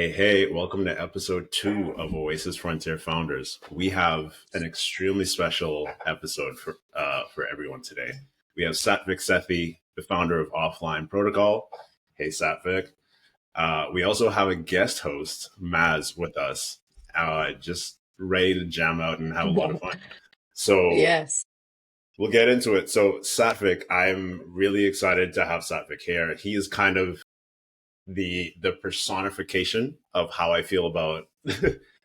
Hey, welcome to episode 2 of Oasis Frontier Founders. We have an extremely special episode for everyone today. We have Satvik Sethi, the founder of Offline Protocol. Hey, Satvik. We also have a guest host, Maz, with us, just ready to jam out and have a lot of fun. So Yes. we'll get into it. So, Satvik, I'm really excited to have Satvik here. He is kind of the personification of how I feel about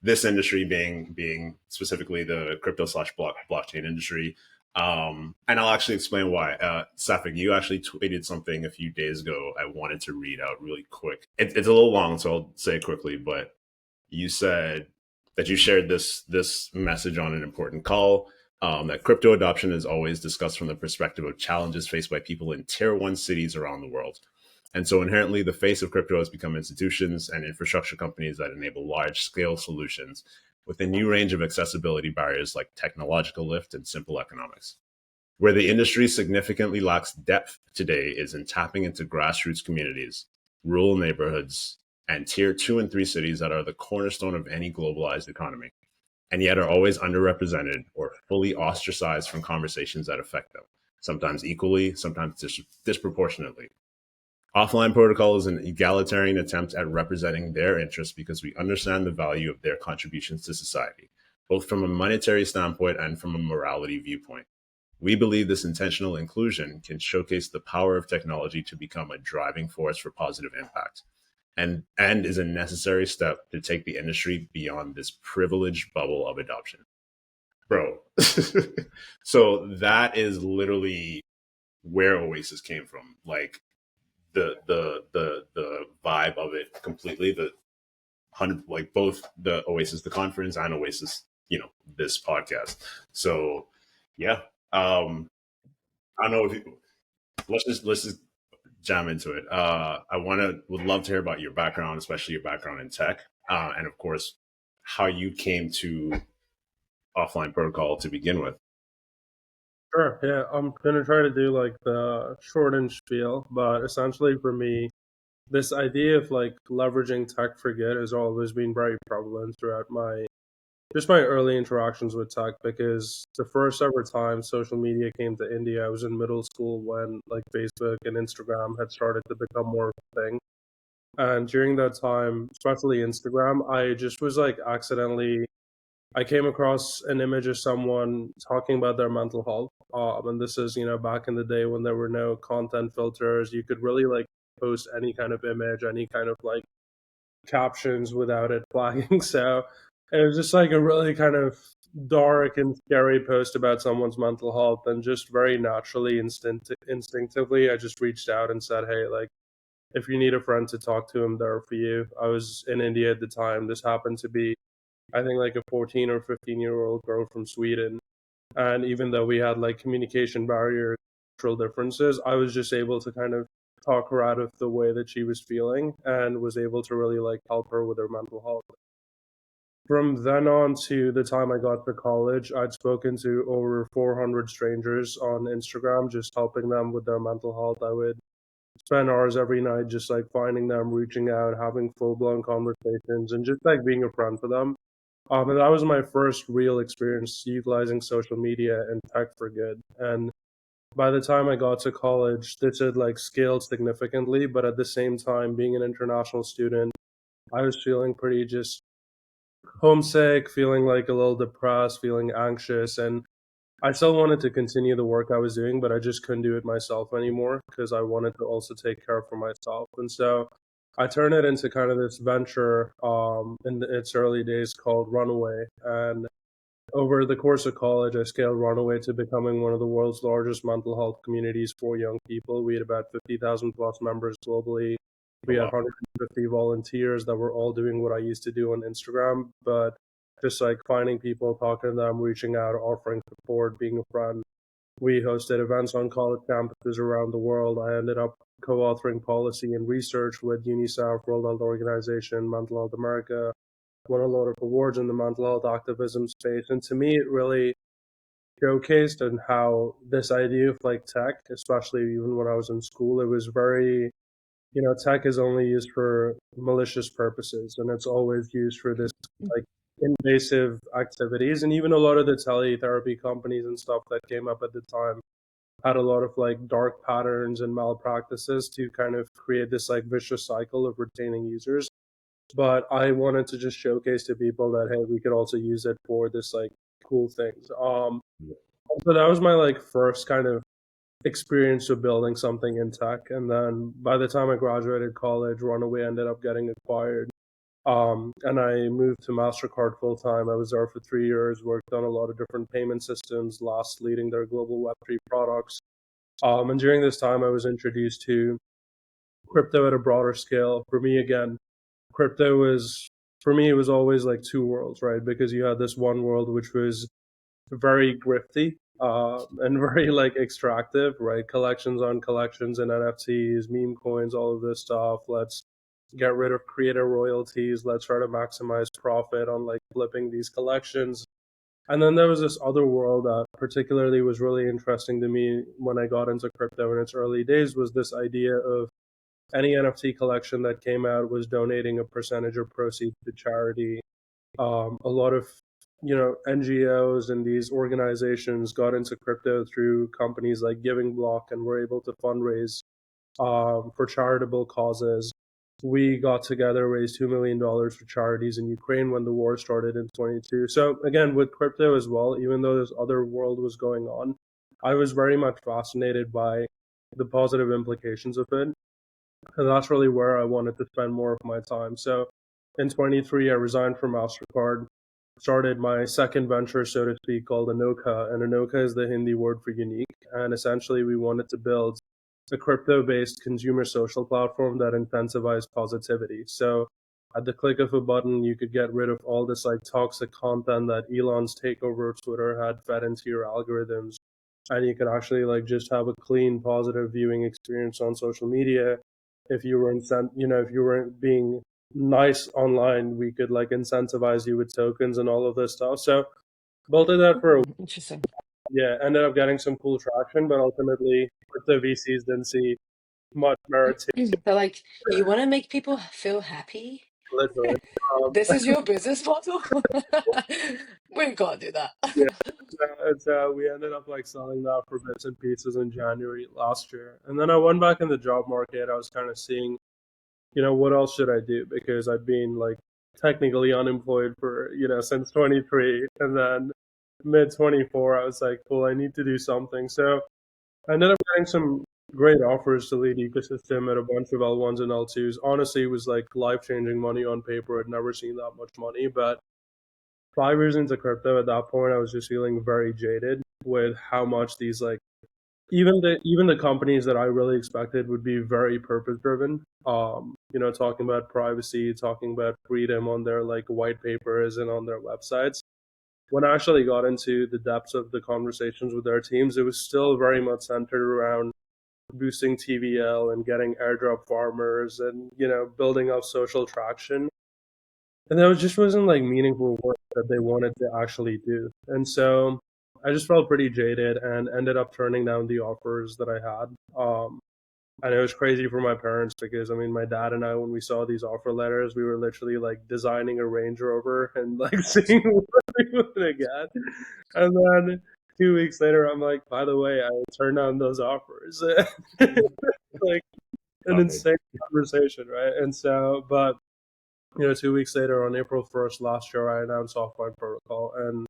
this industry being specifically the crypto slash blockchain industry. And I'll actually explain why. Safik, you actually tweeted something a few days ago I wanted to read out really quick. It's a little long, so I'll say it quickly, but you said that you shared this message on an important call. That crypto adoption is always discussed from the perspective of challenges faced by people in tier one cities around the world. And so inherently, the face of crypto has become institutions and infrastructure companies that enable large scale solutions with a new range of accessibility barriers like technological lift and simple economics. Where the industry significantly lacks depth today is in tapping into grassroots communities, rural neighborhoods, and tier 2 and 3 cities that are the cornerstone of any globalized economy, and yet are always underrepresented or fully ostracized from conversations that affect them, sometimes equally, sometimes disproportionately. Offline protocol is an egalitarian attempt at representing their interests because we understand the value of their contributions to society, both from a monetary standpoint and from a morality viewpoint. We believe this intentional inclusion can showcase the power of technology to become a driving force for positive impact and is a necessary step to take the industry beyond this privileged bubble of adoption. Bro. So that is literally where Oasis came from. Like the vibe of it completely. The 100, like both the Oasis the conference and Oasis, this podcast. So yeah, I don't know if you, let's just jam into it. I would love to hear about your background, especially your background in tech, and of course how you came to Offline Protocol to begin with. Sure, yeah, I'm gonna try to do like the short and spiel, but essentially for me, this idea of like leveraging tech for good has always been very prevalent throughout my early interactions with tech because the first ever time social media came to India, I was in middle school when like Facebook and Instagram had started to become more of a thing. And during that time, especially Instagram, I just was like accidentally I came across an image of someone talking about their mental health. And this is, back in the day when there were no content filters. You could really like post any kind of image, any kind of like captions without it flagging. So it was just like a really kind of dark and scary post about someone's mental health. And just very naturally, instinctively, I just reached out and said, hey, like, if you need a friend to talk to, I'm there for you. I was in India at the time. This happened to be I think like a 14 or 15-year-old girl from Sweden. And even though we had like communication barriers, cultural differences, I was just able to kind of talk her out of the way that she was feeling and was able to really like help her with her mental health. From then on to the time I got to college, I'd spoken to over 400 strangers on Instagram, just helping them with their mental health. I would spend hours every night just like finding them, reaching out, having full blown conversations, and just like being a friend for them. And that was my first real experience utilizing social media and tech for good. And by the time I got to college, this had like scaled significantly. But at the same time, being an international student, I was feeling pretty just homesick, feeling like a little depressed, feeling anxious. And I still wanted to continue the work I was doing, but I just couldn't do it myself anymore because I wanted to also take care for myself. And so I turned it into kind of this venture in its early days called Runaway. And over the course of college, I scaled Runaway to becoming one of the world's largest mental health communities for young people. We had about 50,000 plus members globally. Oh, We had wow. 150 volunteers that were all doing what I used to do on Instagram, but just like finding people, talking to them, reaching out, offering support, being a friend. We hosted events on college campuses around the world. I ended up co-authoring policy and research with UNICEF, World Health Organization, Mental Health America, won a lot of awards in the mental health activism space. And to me, it really showcased and how this idea of like tech, especially even when I was in school, it was very tech is only used for malicious purposes, and it's always used for this like invasive activities. And even a lot of the teletherapy companies and stuff that came up at the time had a lot of like dark patterns and malpractices to kind of create this like vicious cycle of retaining users. But I wanted to just showcase to people that hey, we could also use it for this like cool things. So that was my like first kind of experience of building something in tech. And then by the time I graduated college, Runaway ended up getting acquired. And I moved to MasterCard full time. I was there for 3 years, worked on a lot of different payment systems, last leading their global Web3 products. And during this time, I was introduced to crypto at a broader scale. For me, again, crypto was, for me, it was always like two worlds, right? Because you had this one world which was very grifty and very like extractive, right? Collections on collections and NFTs, meme coins, all of this stuff. Let's get rid of creator royalties. Let's try to maximize profit on like flipping these collections. And then there was this other world that particularly was really interesting to me when I got into crypto in its early days was this idea of any NFT collection that came out was donating a percentage of proceeds to charity. A lot of NGOs and these organizations got into crypto through companies like Giving Block and were able to fundraise for charitable causes. We got together, raised $2 million for charities in Ukraine when the war started in 22. So again, with crypto as well, even though this other world was going on, I was very much fascinated by the positive implications of it. And that's really where I wanted to spend more of my time. So in 23, I resigned from MasterCard, started my second venture, so to speak, called Anoka. And Anoka is the Hindi word for unique. And essentially, we wanted to build a crypto-based consumer social platform that incentivized positivity. So at the click of a button, you could get rid of all this like toxic content that Elon's takeover of Twitter had fed into your algorithms. And you could actually like just have a clean, positive viewing experience on social media. If you were if you were being nice online, we could like incentivize you with tokens and all of this stuff. So built that for a Interesting. yeah, ended up getting some cool traction, but ultimately crypto VCs didn't see much merit to They're like, you want to make people feel happy? literally. Um, This is your business model? We can't do that. yeah, so we ended up like selling that for bits and pieces in January last year, and then I went back in the job market. I was kind of seeing, what else should I do because I'd been like technically unemployed for since 23, and then mid 24, I was like, cool, I need to do something. So I ended up getting some great offers to lead ecosystem at a bunch of L1s and L2s. Honestly, it was like life changing money on paper. I'd never seen that much money, but 5 years into crypto at that point, I was just feeling very jaded with how much these like even the companies that I really expected would be very purpose driven. Talking about privacy, talking about freedom on their like white papers and on their websites. When I actually got into the depths of the conversations with their teams, it was still very much centered around boosting TVL and getting airdrop farmers and building up social traction. And that just wasn't like meaningful work that they wanted to actually do. And so I just felt pretty jaded and ended up turning down the offers that I had. And it was crazy for my parents because I mean, my dad and I, when we saw these offer letters, we were literally like designing a Range Rover and like seeing what we were gonna get. And then 2 weeks later, I'm like, by the way, I turned down those offers. Like an Okay. insane conversation, right? And so, but 2 weeks later, on April 1st last year, I announced Offline Protocol. And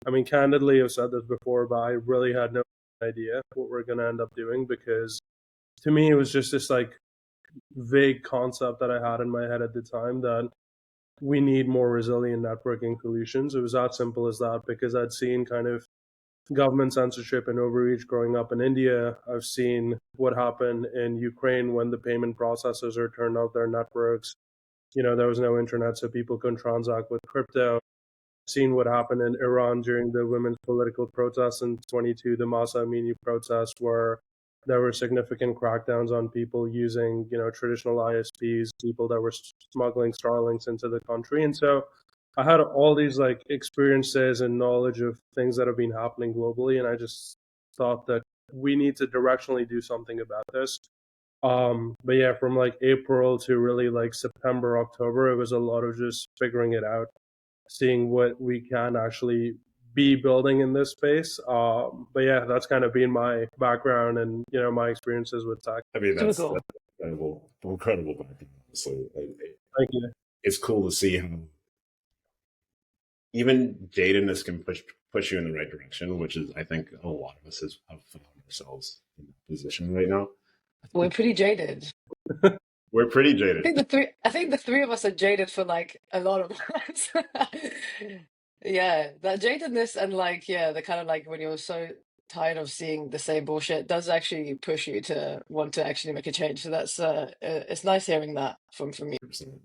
I mean, candidly, I've said this before, but I really had no idea what we're going to end up doing because to me, it was just this like vague concept that I had in my head at the time that we need more resilient networking solutions. It was that simple as that because I'd seen kind of government censorship and overreach growing up in India. I've seen what happened in Ukraine when the payment processors turned off their networks. There was no internet, so people couldn't transact with crypto. Seen what happened in Iran during the women's political protests in 22, the Masa Amini protest, where there were significant crackdowns on people using, traditional ISPs, people that were smuggling Starlinks into the country. And so I had all these like experiences and knowledge of things that have been happening globally. And I just thought that we need to directionally do something about this. But yeah, from like April to really like September, October, it was a lot of just figuring it out, seeing what we can actually be building in this space. But yeah, that's kind of been my background and my experiences with tech. I mean, Super that's cool. incredible background. Honestly, Thank you. it's cool to see how even jadedness can push you in the right direction, which is I think a lot of us have found ourselves in that position right now. We're pretty jaded. We're pretty jaded. I think the three of us are jaded for like a lot of months. Yeah, that jadedness and like yeah, the kind of like when you're so tired of seeing the same bullshit does actually push you to want to actually make a change. So that's it's nice hearing that from you.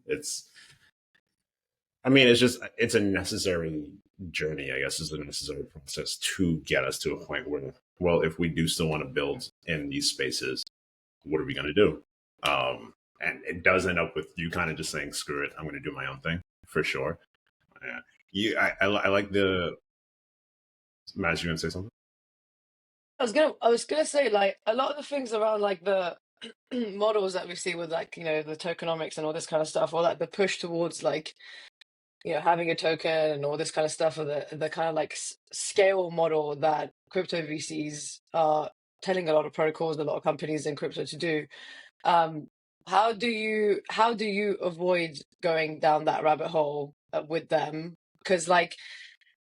It's, I mean, it's a necessary journey, I guess, is a necessary process to get us to a point where, well, if we do still want to build in these spaces, what are we going to do? And it does end up with you kind of just saying, screw it, I'm going to do my own thing for sure. Yeah. I like the, Maz, you going to say something? I was gonna say like a lot of the things around like the models that we see with like the tokenomics and all this kind of stuff, or like the push towards like having a token and all this kind of stuff, or the kind of like scale model that crypto VCs are telling a lot of protocols, a lot of companies in crypto to do. Um, how do you avoid going down that rabbit hole with them? Because like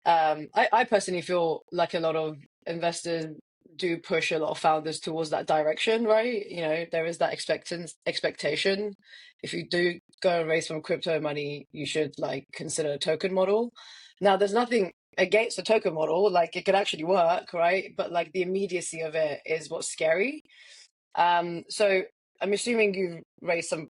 I personally feel like a lot of investors do push a lot of founders towards that direction, right? There is that expectation. If you do go and raise from crypto money, you should like consider a token model. Now, there's nothing against the token model, like it could actually work, right? But like the immediacy of it is what's scary. So I'm assuming you've raised some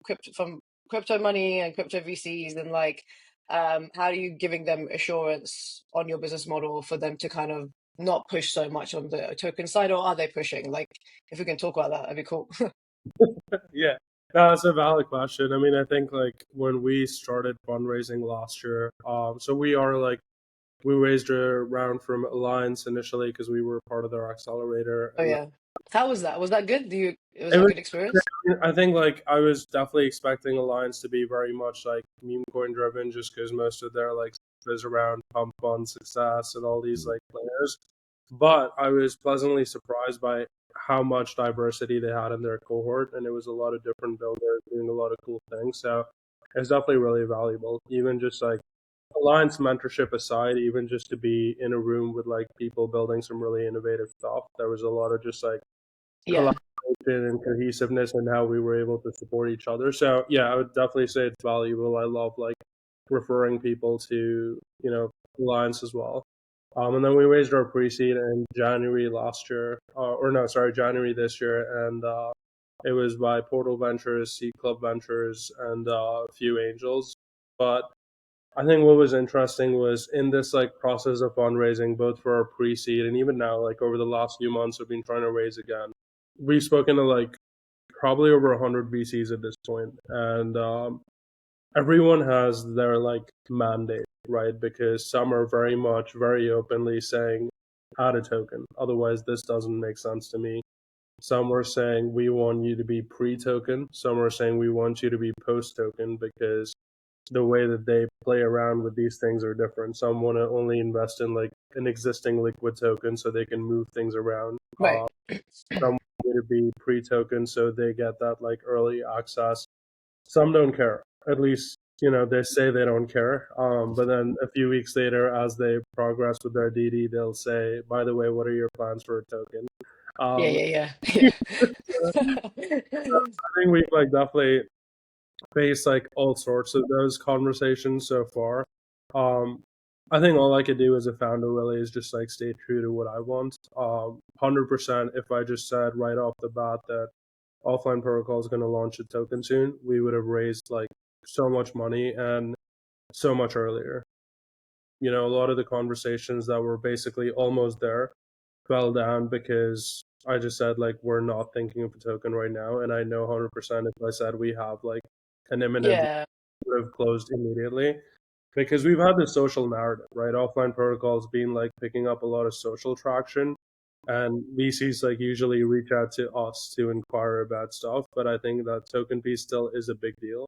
crypto money and crypto VCs, and like, how are you giving them assurance on your business model for them to kind of not push so much on the token side, or are they pushing? Like, if we can talk about that, that'd be cool. Yeah, no, that's a valid question. I mean, I think like when we started fundraising last year, so we raised a round from Alliance initially because we were part of their accelerator, Oh and yeah, how was that? Was that good? Was it that a was. good experience? I think like I was definitely expecting Alliance to be very much like meme coin driven, just because most of their like is around pump fund success and all these like players. But I was pleasantly surprised by how much diversity they had in their cohort, and it was a lot of different builders doing a lot of cool things. So it's definitely really valuable, even just like Alliance mentorship aside, even just to be in a room with like people building some really innovative stuff. There was a lot of just like Yeah, and cohesiveness and how we were able to support each other. So yeah, I would definitely say it's valuable. I love like referring people to Alliance as well. And then we raised our pre-seed in January last year, or no, sorry, January this year, and it was by Portal Ventures, Seed Club Ventures, and a few angels. But I think what was interesting was in this like process of fundraising, both for our pre-seed and even now, like over the last few months, we've been trying to raise again. We've spoken to like probably over 100 VCs at this point, and everyone has their like mandate, right? Because some are very much very openly saying add a token, otherwise this doesn't make sense to me. Some are saying we want you to be pre-token. Some are saying we want you to be post-token because the way that they play around with these things are different. Some want to only invest in like an existing liquid token so they can move things around. right. Some want to be pre-token so they get that like early access. Some don't care. At least they say they don't care. But then a few weeks later, as they progress with their DD, they'll say, "By the way, what are your plans for a token?" Yeah, Um, yeah, yeah, yeah. I think we've like definitely faced like all sorts of those conversations so far. Um, I think all I could do as a founder really is just like stay true to what I want. 100%. If I just said right off the bat that offline protocol is going to launch a token soon, we would have raised like so much money and so much earlier. A lot of the conversations that were basically almost there fell down because I just said like we're not thinking of a token right now, and I know 100% if I said we have like an imminent Yeah, would have closed immediately because we've had this social narrative, right? Offline protocols being like picking up a lot of social traction. and VCs like usually reach out to us to inquire about stuff. But I think that token piece still is a big deal.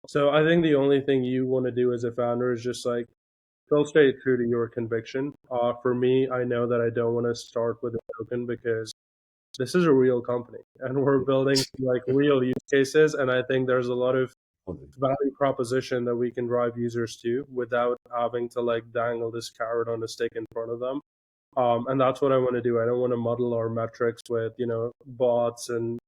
So I think the only thing you want to do as a founder is just like still stay true to your conviction. For me, I know that I don't want to start with a token because this is a real company and we're building like real use cases. And I think there's a lot of value proposition that we can drive users to without having to like dangle this carrot on a stick in front of them. And that's what I want to do. I don't want to muddle our metrics with, bots and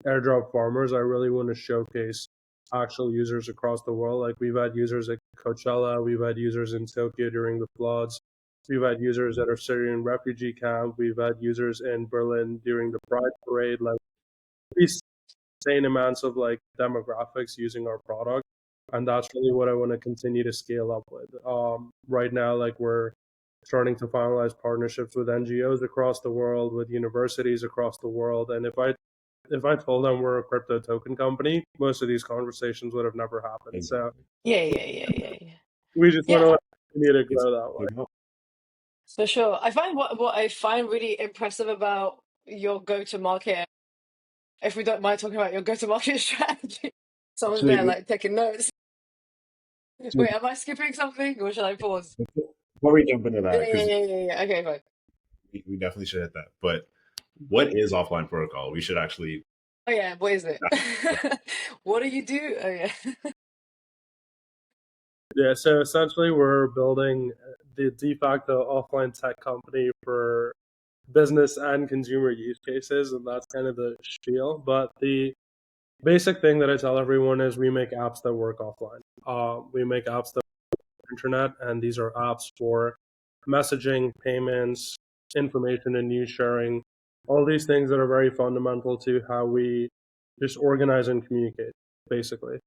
airdrop farmers. I really want to showcase actual users across the world. Like we've had users at Coachella, we've had users in Tokyo during the floods, we've had users at our Syrian refugee camp, we've had users in Berlin during the Pride Parade. Like these insane amounts of like demographics using our product, and that's really what I want to continue to scale up with. Right now, like we're starting to finalize partnerships with NGOs across the world, with universities across the world, and if I told them we're a crypto token company, most of these conversations would have never happened. So Yeah. we just want Yeah, to continue to It's, grow that way. for sure. I find what I find really impressive about your go-to-market, if we don't mind talking about your go-to-market strategy. Someone's there actually, like taking notes. Wait, am I skipping something or should I pause? before we jump into that, because Yeah. Okay, fine. we definitely should hit that. But what is offline protocol? We should actually. Oh yeah, what is it? What do you do? Oh yeah. Yeah, so essentially we're building the de facto offline tech company for business and consumer use cases, and that's kind of the spiel. But the basic thing that I tell everyone is we make apps that work offline. We make apps that work on the internet, and these are apps for messaging, payments, information and news sharing, all these things that are very fundamental to how we just organize and communicate, basically.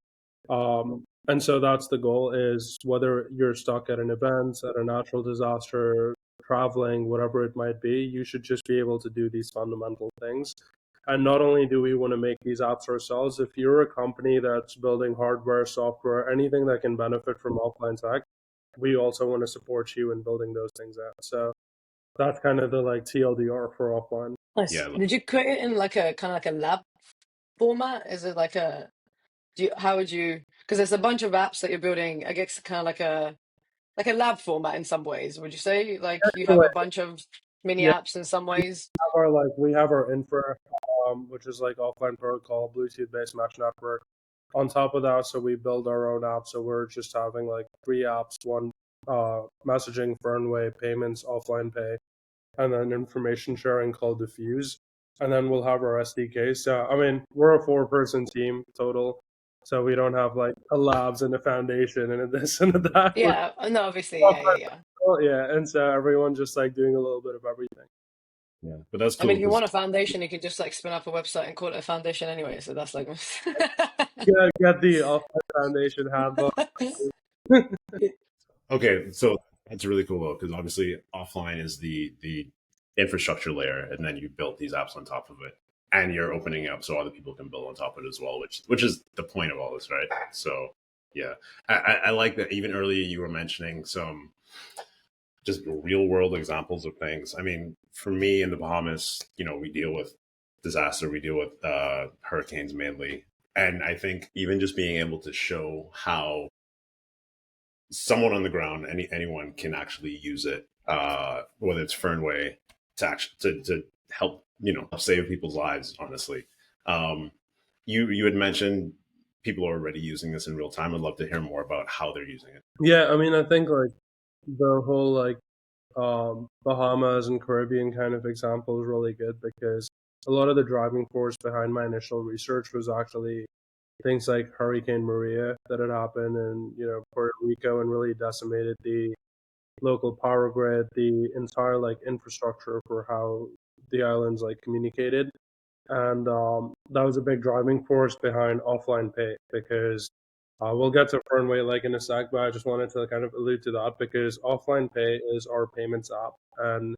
And so that's the goal is whether you're stuck at an event, at a natural disaster, traveling, whatever it might be, you should just be able to do these fundamental things. And not only do we want to make these apps ourselves, if you're a company that's building hardware, software, anything that can benefit from offline tech, we also want to support you in building those things out. So that's kind of the like TLDR for offline. Nice. Yeah, Did you create it in like a kind of like a lab format? Is it like a how would you, because there's a bunch of apps that you're building, I guess kind of like a lab format in some ways. Would you say like you have Anyway, a bunch of mini yeah, apps in some ways? we have our infra, which is like offline protocol, Bluetooth based mesh network. On top of that, so we build our own app. So we're just having like three apps: one messaging, Fernway, payments, offline pay, and then information sharing called Diffuse. And then we'll have our SDK. So I mean, we're a four-person team total. So we don't have like a labs and a foundation and a this and a that. We're Yeah, no, obviously, yeah. yeah, and so everyone just like doing a little bit of everything. yeah, but that's I mean, cool if you because want a foundation, you could just like spin up a website and call it a foundation anyway. So that's like, Get the foundation handbook. okay, so that's really cool though, because obviously offline is the infrastructure layer, and then you build these apps on top of it, and you're opening up so other people can build on top of it as well, which is the point of all this, right? So yeah, I like that. Even earlier, you were mentioning some just real world examples of things. I mean, for me in the Bahamas, we deal with disaster, we deal with hurricanes mainly, and I think even just being able to show how someone on the ground, anyone can actually use it, whether it's Fernway to help help save people's lives. Honestly, you had mentioned people are already using this in real time. I'd love to hear more about how they're using it. Yeah, I mean, I think like the whole like Bahamas and Caribbean kind of example is really good because a lot of the driving force behind my initial research was actually things like Hurricane Maria that had happened in Puerto Rico and really decimated the local power grid, the entire like infrastructure for how the islands like communicated, and that was a big driving force behind offline pay because we'll get to Fernway like in a sec, but I just wanted to kind of allude to that because offline pay is our payments app. And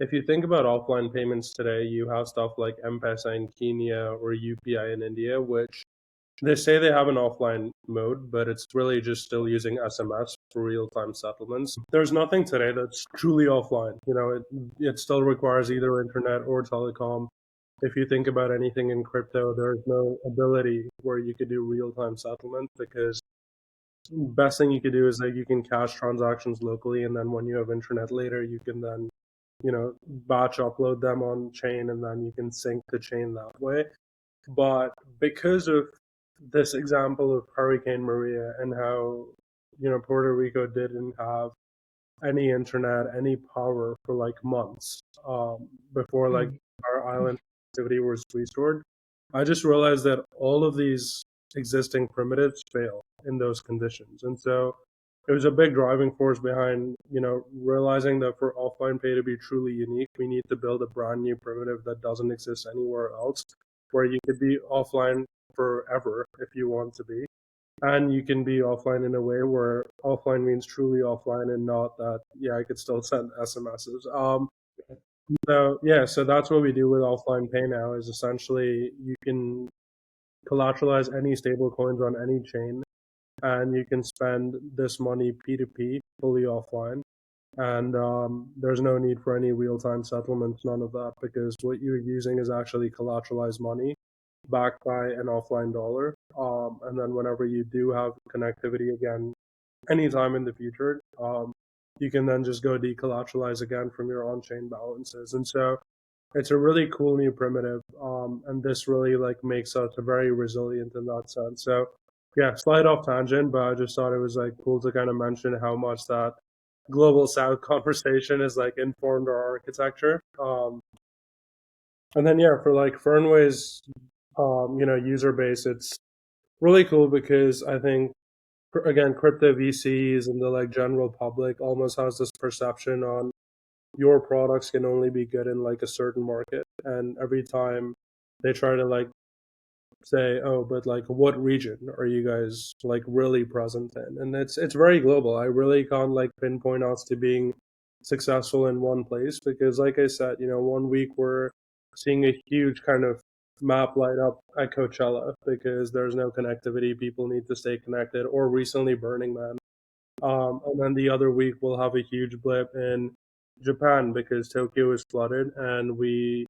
if you think about offline payments today, you have stuff like M-Pesa in Kenya or UPI in India, which They say they have an offline mode, but it's really just still using SMS for real-time settlements. There's nothing today that's truly offline. It still requires either internet or telecom. If you think about anything in crypto, there's no ability where you could do real-time settlement, because best thing you could do is that you can cache transactions locally, and then when you have internet later, you can then batch upload them on chain, and then you can sync the chain that way. But because of this example of Hurricane Maria and how Puerto Rico didn't have any internet, any power for like months before like our island activity was restored, I just realized that all of these existing primitives fail in those conditions. And so it was a big driving force behind, realizing that for offline pay to be truly unique, we need to build a brand new primitive that doesn't exist anywhere else, where you could be offline forever if you want to be. And you can be offline in a way where offline means truly offline, and not that, I could still send SMSs. So that's what we do with offline pay now, is essentially you can collateralize any stable coins on any chain, and you can spend this money P2P fully offline. And there's no need for any real-time settlements, none of that, because what you're using is actually collateralized money backed by an offline dollar. And then whenever you do have connectivity again, anytime in the future, you can then just go decollateralize again from your on-chain balances. And so it's a really cool new primitive, and this really like makes us very resilient in that sense. So yeah, slight off tangent, but I just thought it was like cool to kind of mention how much that global South conversation has like informed our architecture. And then for like Fernway's user base, it's really cool because I think, again, crypto VCs and the like general public almost has this perception on your products can only be good in like a certain market, and every time they try to like say, oh, but like what region are you guys like really present in? And it's very global. I really can't like pinpoint us to being successful in one place, because like I said, one week we're seeing a huge kind of map light up at Coachella because there's no connectivity, people need to stay connected, or recently Burning Man. And then the other week we'll have a huge blip in Japan because Tokyo is flooded, and we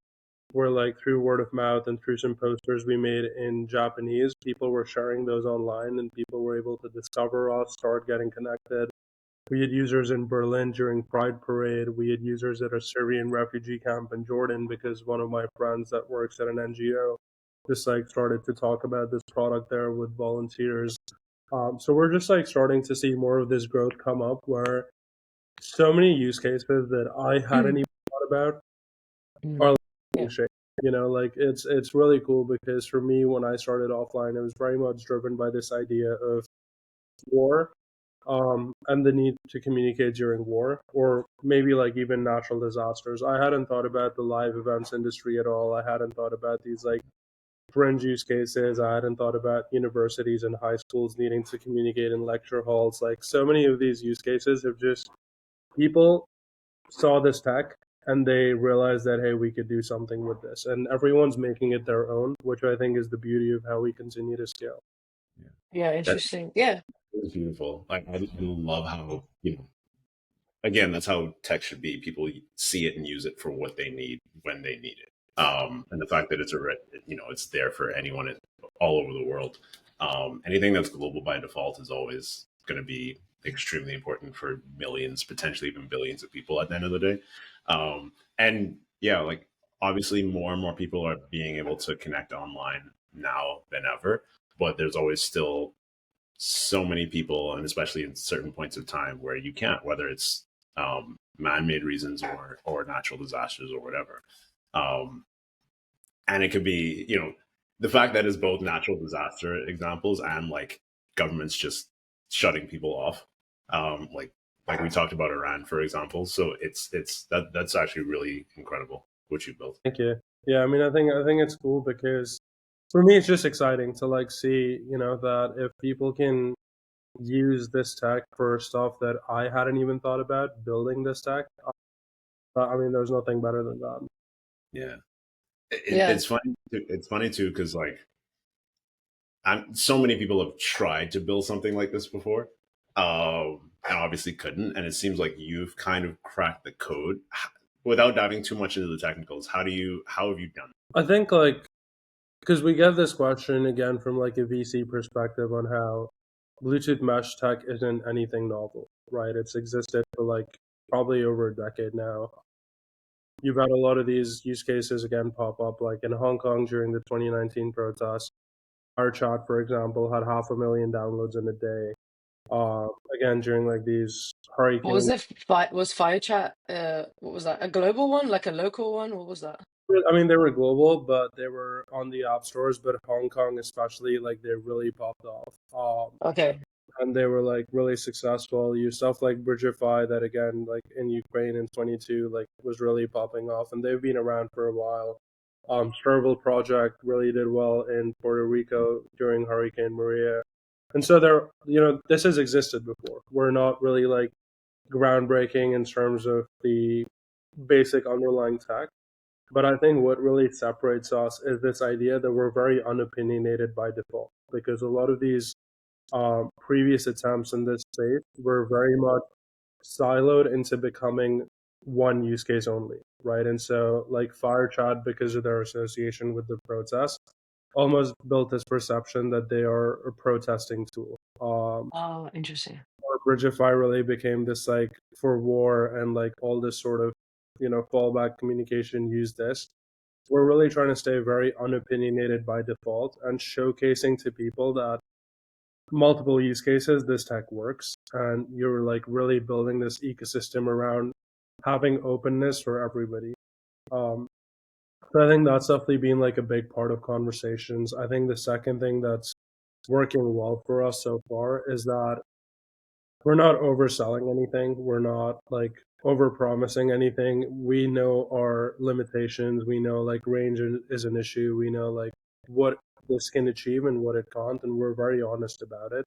were like, through word of mouth and through some posters we made in Japanese, people were sharing those online, and people were able to discover us, start getting connected. We had users in Berlin during Pride Parade. We had users at a Syrian refugee camp in Jordan because one of my friends that works at an NGO just like started to talk about this product there with volunteers. So we're just like starting to see more of this growth come up, where so many use cases that I hadn't even thought about are Yeah. shape. Like it's really cool because for me, when I started offline, it was very much driven by this idea of war, and the need to communicate during war, or maybe like even natural disasters. I hadn't thought about the live events industry at all. I hadn't thought about these like fringe use cases. I hadn't thought about universities and high schools needing to communicate in lecture halls. Like so many of these use cases have just, people saw this tech and they realized that, hey, we could do something with this, and everyone's making it their own, which I think is the beauty of how we continue to scale. Yeah, That interesting. Yeah. is beautiful. I love how, again, that's how tech should be. People see it and use it for what they need when they need it. And the fact that it's there for anyone all over the world. Anything that's global by default is always going to be extremely important for millions, potentially even billions of people at the end of the day. And yeah, like obviously more and more people are being able to connect online now than ever, but there's always still so many people, and especially in certain points of time where you can't, whether it's man-made reasons or natural disasters or whatever. Um, and it could be, the fact that it's both natural disaster examples and like governments just shutting people off, like we talked about Iran, for example. So that's actually really incredible what you built. Thank you. Yeah, I mean, I think it's cool because for me, it's just exciting to like see, that if people can use this tech for stuff that I hadn't even thought about building this tech, I mean, there's nothing better than that. Yeah, Yeah. it's funny. It's funny too because like so many people have tried to build something like this before, and obviously couldn't. And it seems like you've kind of cracked the code. Without diving too much into the technicals, how have you done I think like because we get this question again from like a VC perspective on how Bluetooth mesh tech isn't anything novel, right? It's existed for like probably over a decade now. You've had a lot of these use cases again pop up, like in Hong Kong during the 2019 protests. Our chat, for example, had 500,000 downloads in a day. Again, during like these What was hurricane. it? Was FireChat? What was that? A global one, like a local one? What was that? I mean, they were global, but they were on the app stores. But Hong Kong, especially, like they really popped off. Okay. And they were like really successful. You stuff like Bridgify that again, like in Ukraine in 22, like was really popping off, and they've been around for a while. Stervel project really did well in Puerto Rico during Hurricane Maria, and so there, this has existed before. We're not really like groundbreaking in terms of the basic underlying tech, but I think what really separates us is this idea that we're very unopinionated by default, because a lot of these previous attempts in this space were very much siloed into becoming one use case only, right? And so, like FireChat, because of their association with the protest, almost built this perception that they are a protesting tool. Oh, interesting. Or Bridgify really became this like for war and like all this sort of fallback communication. Use this. We're really trying to stay very unopinionated by default and showcasing to people that multiple use cases this tech works, and you're like really building this ecosystem around having openness for everybody. So I think that's definitely been like a big part of conversations. I think the second thing that's working well for us so far is that we're not overselling anything, we're not like over promising anything. We know our limitations, we know like range is an issue, we know like what this can achieve and what it can't, and we're very honest about it.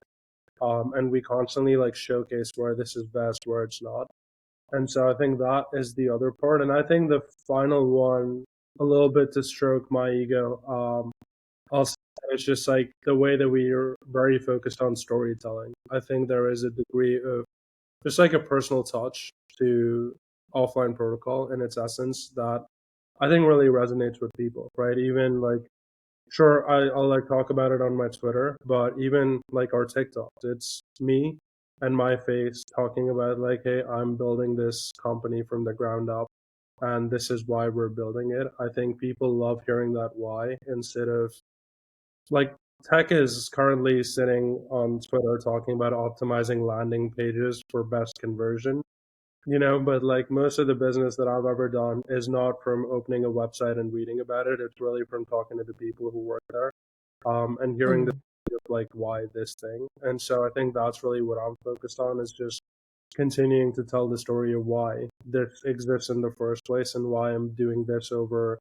And we constantly like showcase where this is best, where it's not. And so I think that is the other part. And I think the final one, a little bit to stroke my ego, I'll say it's just like the way that we are very focused on storytelling. I think there is a degree of just like a personal touch to offline protocol in its essence that I think really resonates with people, right? Even like sure, I'll like talk about it on my Twitter, but even like our TikToks, it's me and my face talking about like, hey, I'm building this company from the ground up, and this is why we're building it. I think people love hearing that why instead of like tech is currently sitting on Twitter talking about optimizing landing pages for best conversion. But like most of the business that I've ever done is not from opening a website and reading about it. It's really from talking to the people who work there, and hearing the Mm. like why this thing. And so I think that's really what I'm focused on is just continuing to tell the story of why this exists in the first place and why I'm doing this over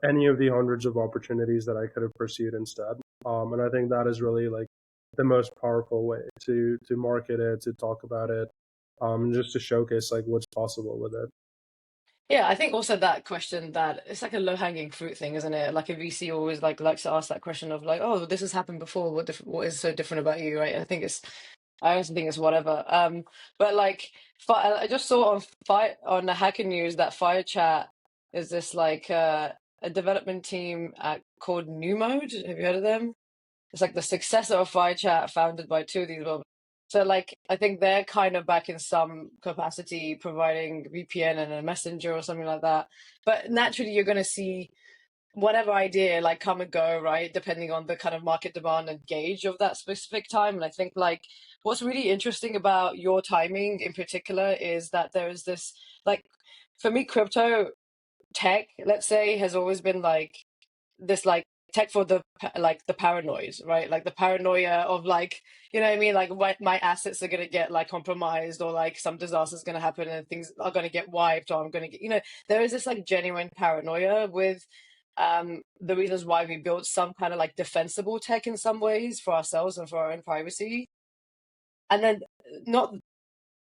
any of the hundreds of opportunities that I could have pursued instead. And I think that is really like the most powerful way to market it, to talk about it, just to showcase like what's possible with it. Yeah, I think also that question that it's like a low-hanging fruit thing, isn't it? Like a VC always like likes to ask that question of like, oh, this has happened before. What is so different about you, right? I also think it's whatever. But like, I just saw on the Hacker News that FireChat is this like a development team called New Mode. Have you heard of them? It's like the successor of FireChat, founded by two of these women. So like I think they're kind of back in some capacity providing VPN and a messenger or something like that. But naturally you're gonna see whatever idea like come and go, right? Depending on the kind of market demand and gauge of that specific time. And I think like what's really interesting about your timing in particular is that there is this like for me, crypto tech, let's say, has always been like this like tech for the like the paranoid, right? Like the paranoia of like you know what I mean, like my assets are gonna get like compromised or like some disaster's gonna happen and things are gonna get wiped or I'm gonna get there is this like genuine paranoia with the reasons why we built some kind of like defensible tech in some ways for ourselves and for our own privacy. And then not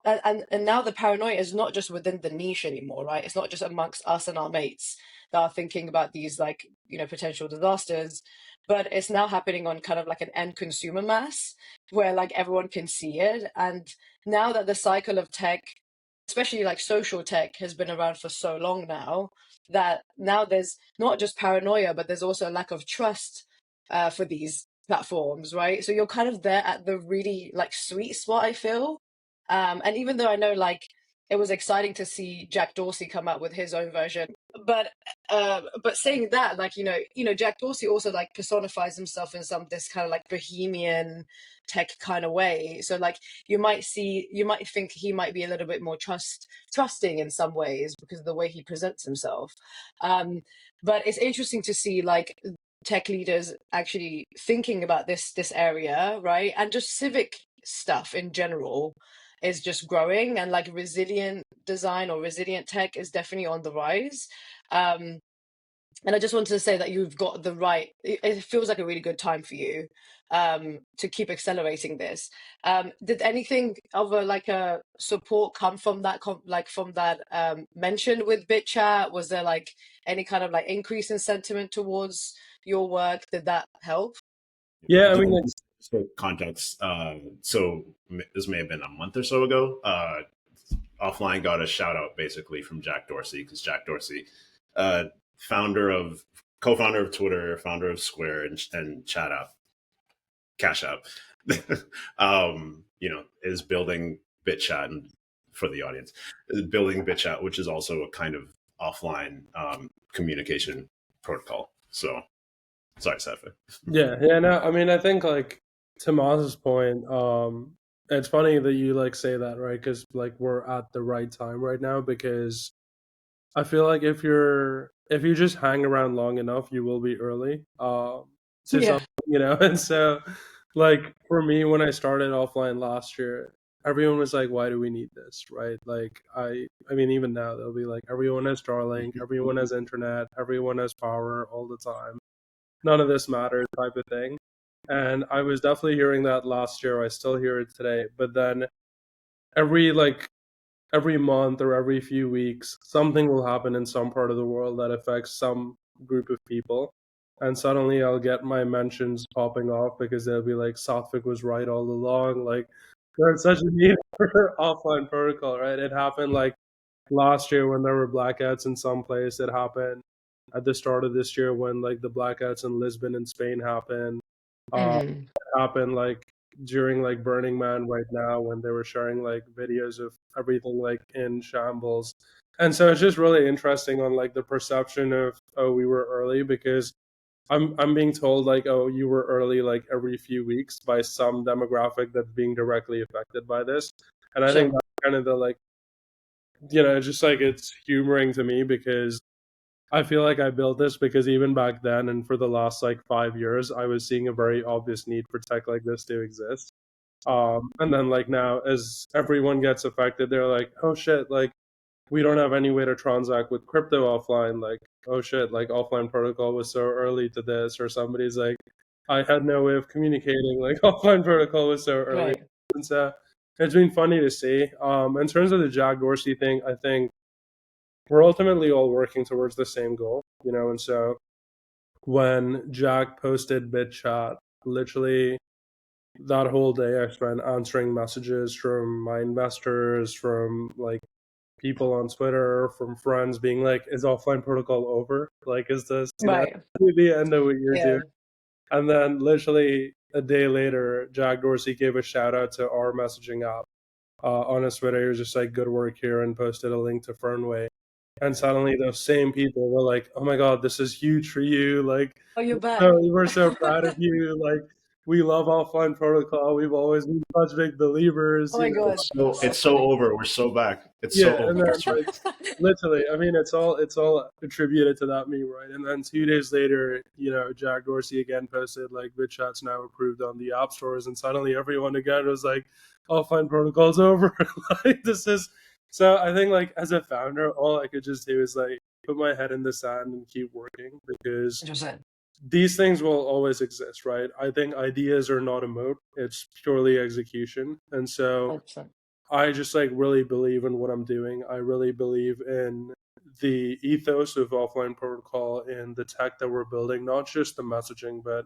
and now the paranoia is not just within the niche anymore, right? It's not just amongst us and our mates that are thinking about these like potential disasters, but it's now happening on kind of like an end consumer mass where like everyone can see it. And now that the cycle of tech, especially like social tech, has been around for so long now, that now there's not just paranoia, but there's also a lack of trust for these platforms, right? So you're kind of there at the really like sweet spot, I feel. And even though I know like it was exciting to see Jack Dorsey come out with his own version, but saying that, like, Jack Dorsey also like personifies himself in some this kind of like bohemian tech kind of way. So like you might think he might be a little bit more trusting in some ways because of the way he presents himself. But it's interesting to see like tech leaders actually thinking about this area, right? And just civic stuff in general is just growing, and like resilient design or resilient tech is definitely on the rise. And I just wanted to say that you've got the right, it feels like a really good time for you to keep accelerating this. Did anything of a support come from that, mention with BitChat? Was there like any kind of like increase in sentiment towards your work? Did that help? Yeah, I mean, For context, so this may have been a month or so ago. Offline got a shout out basically from Jack Dorsey, because Jack Dorsey, co-founder of Twitter, founder of Square and Chat App, Cash App, is building BitChat, and for the audience, is building BitChat, which is also a kind of offline communication protocol. So, sorry, Safa. Yeah, no, I mean, I think like to Maz's point, it's funny that you like say that, right? Because like we're at the right time right now, because I feel like if you just hang around long enough, you will be early to Yeah. something, And so, like for me, when I started offline last year, everyone was like, "Why do we need this?" Right? Like I mean, even now they'll be like, "Everyone has Starlink, everyone has internet, everyone has power all the time. None of this matters," type of thing. And I was definitely hearing that last year. I still hear it today. But then every every month or every few weeks, something will happen in some part of the world that affects some group of people. And suddenly I'll get my mentions popping off because they'll be like, Satvik was right all along. Like, there's such a need for offline protocol, right? It happened like last year when there were blackouts in some place. It happened at the start of this year when like the blackouts in Lisbon and Spain happened. Mhm. It happened like during like Burning Man right now when they were sharing like videos of everything like in shambles. And so it's just really interesting on like the perception of, oh, we were early, because I'm being told like, oh, you were early like every few weeks by some demographic that's being directly affected by this. And I think Sure. that's kind of the like, just like it's humoring to me, because I feel like I built this because even back then and for the last like 5 years, I was seeing a very obvious need for tech like this to exist. And then like now, as everyone gets affected, they're like, oh shit, like we don't have any way to transact with crypto offline. Like, oh shit, like offline protocol was so early to this, or somebody's like, I had no way of communicating. Like offline protocol was so early, Right. and so it's been funny to see. In terms of the Jack Dorsey thing, I think we're ultimately all working towards the same goal, And so when Jack posted BitChat, literally that whole day I spent answering messages from my investors, from like people on Twitter, from friends being like, is offline protocol over? Like, is this, Right. the end of what you're Yeah. doing? And then literally a day later, Jack Dorsey gave a shout out to our messaging app on his Twitter. He was just like, good work here, and posted a link to Fernway. And suddenly those same people were like, oh my God, this is huge for you. Like, Oh, you're back. we're so proud of you. Like, we love offline protocol. We've always been such big believers, Oh my God. So It's so funny. over. We're so back. It's so Yeah, and over. then That's right. like literally, I mean, it's all attributed to that meme, right? And then 2 days later, Jack Dorsey again posted like BitChat's now approved on the app stores, and suddenly everyone again was like, offline protocol's over. Like this is so. I think like as a founder, all I could just do is like put my head in the sand and keep working, because 100%. these things will always exist, right? I think ideas are not a moat; it's purely execution, and so 100%. I just like really believe in what I'm doing. I really believe in the ethos of offline protocol and the tech that we're building, not just the messaging, but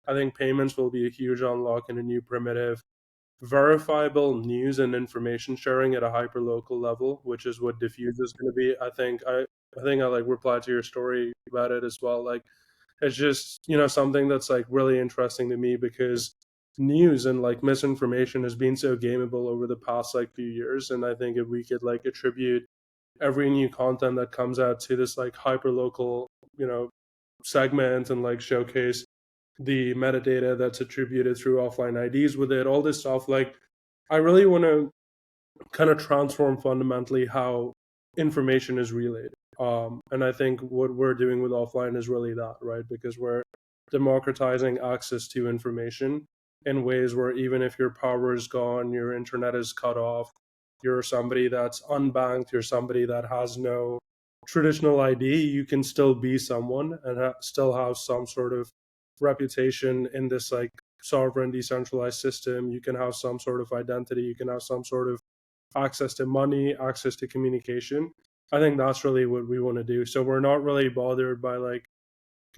I think payments will be a huge unlock and a new primitive. Verifiable news and information sharing at a hyper local level, which is what diffuse is going to be. I think I like replied to your story about it as well. Like it's just, something that's like really interesting to me because news and like misinformation has been so gameable over the past like few years. And I think if we could like attribute every new content that comes out to this like hyper local, segment and like showcase the metadata that's attributed through offline IDs with it, all this stuff. Like, I really want to kind of transform fundamentally how information is relayed. And I think what we're doing with offline is really that, right? Because we're democratizing access to information in ways where even if your power is gone, your internet is cut off, you're somebody that's unbanked, you're somebody that has no traditional ID, you can still be someone and still have some sort of reputation in this like sovereign decentralized system. You can have some sort of identity, you can have some sort of access to money, access to communication. I think that's really what we want to do. So we're not really bothered by like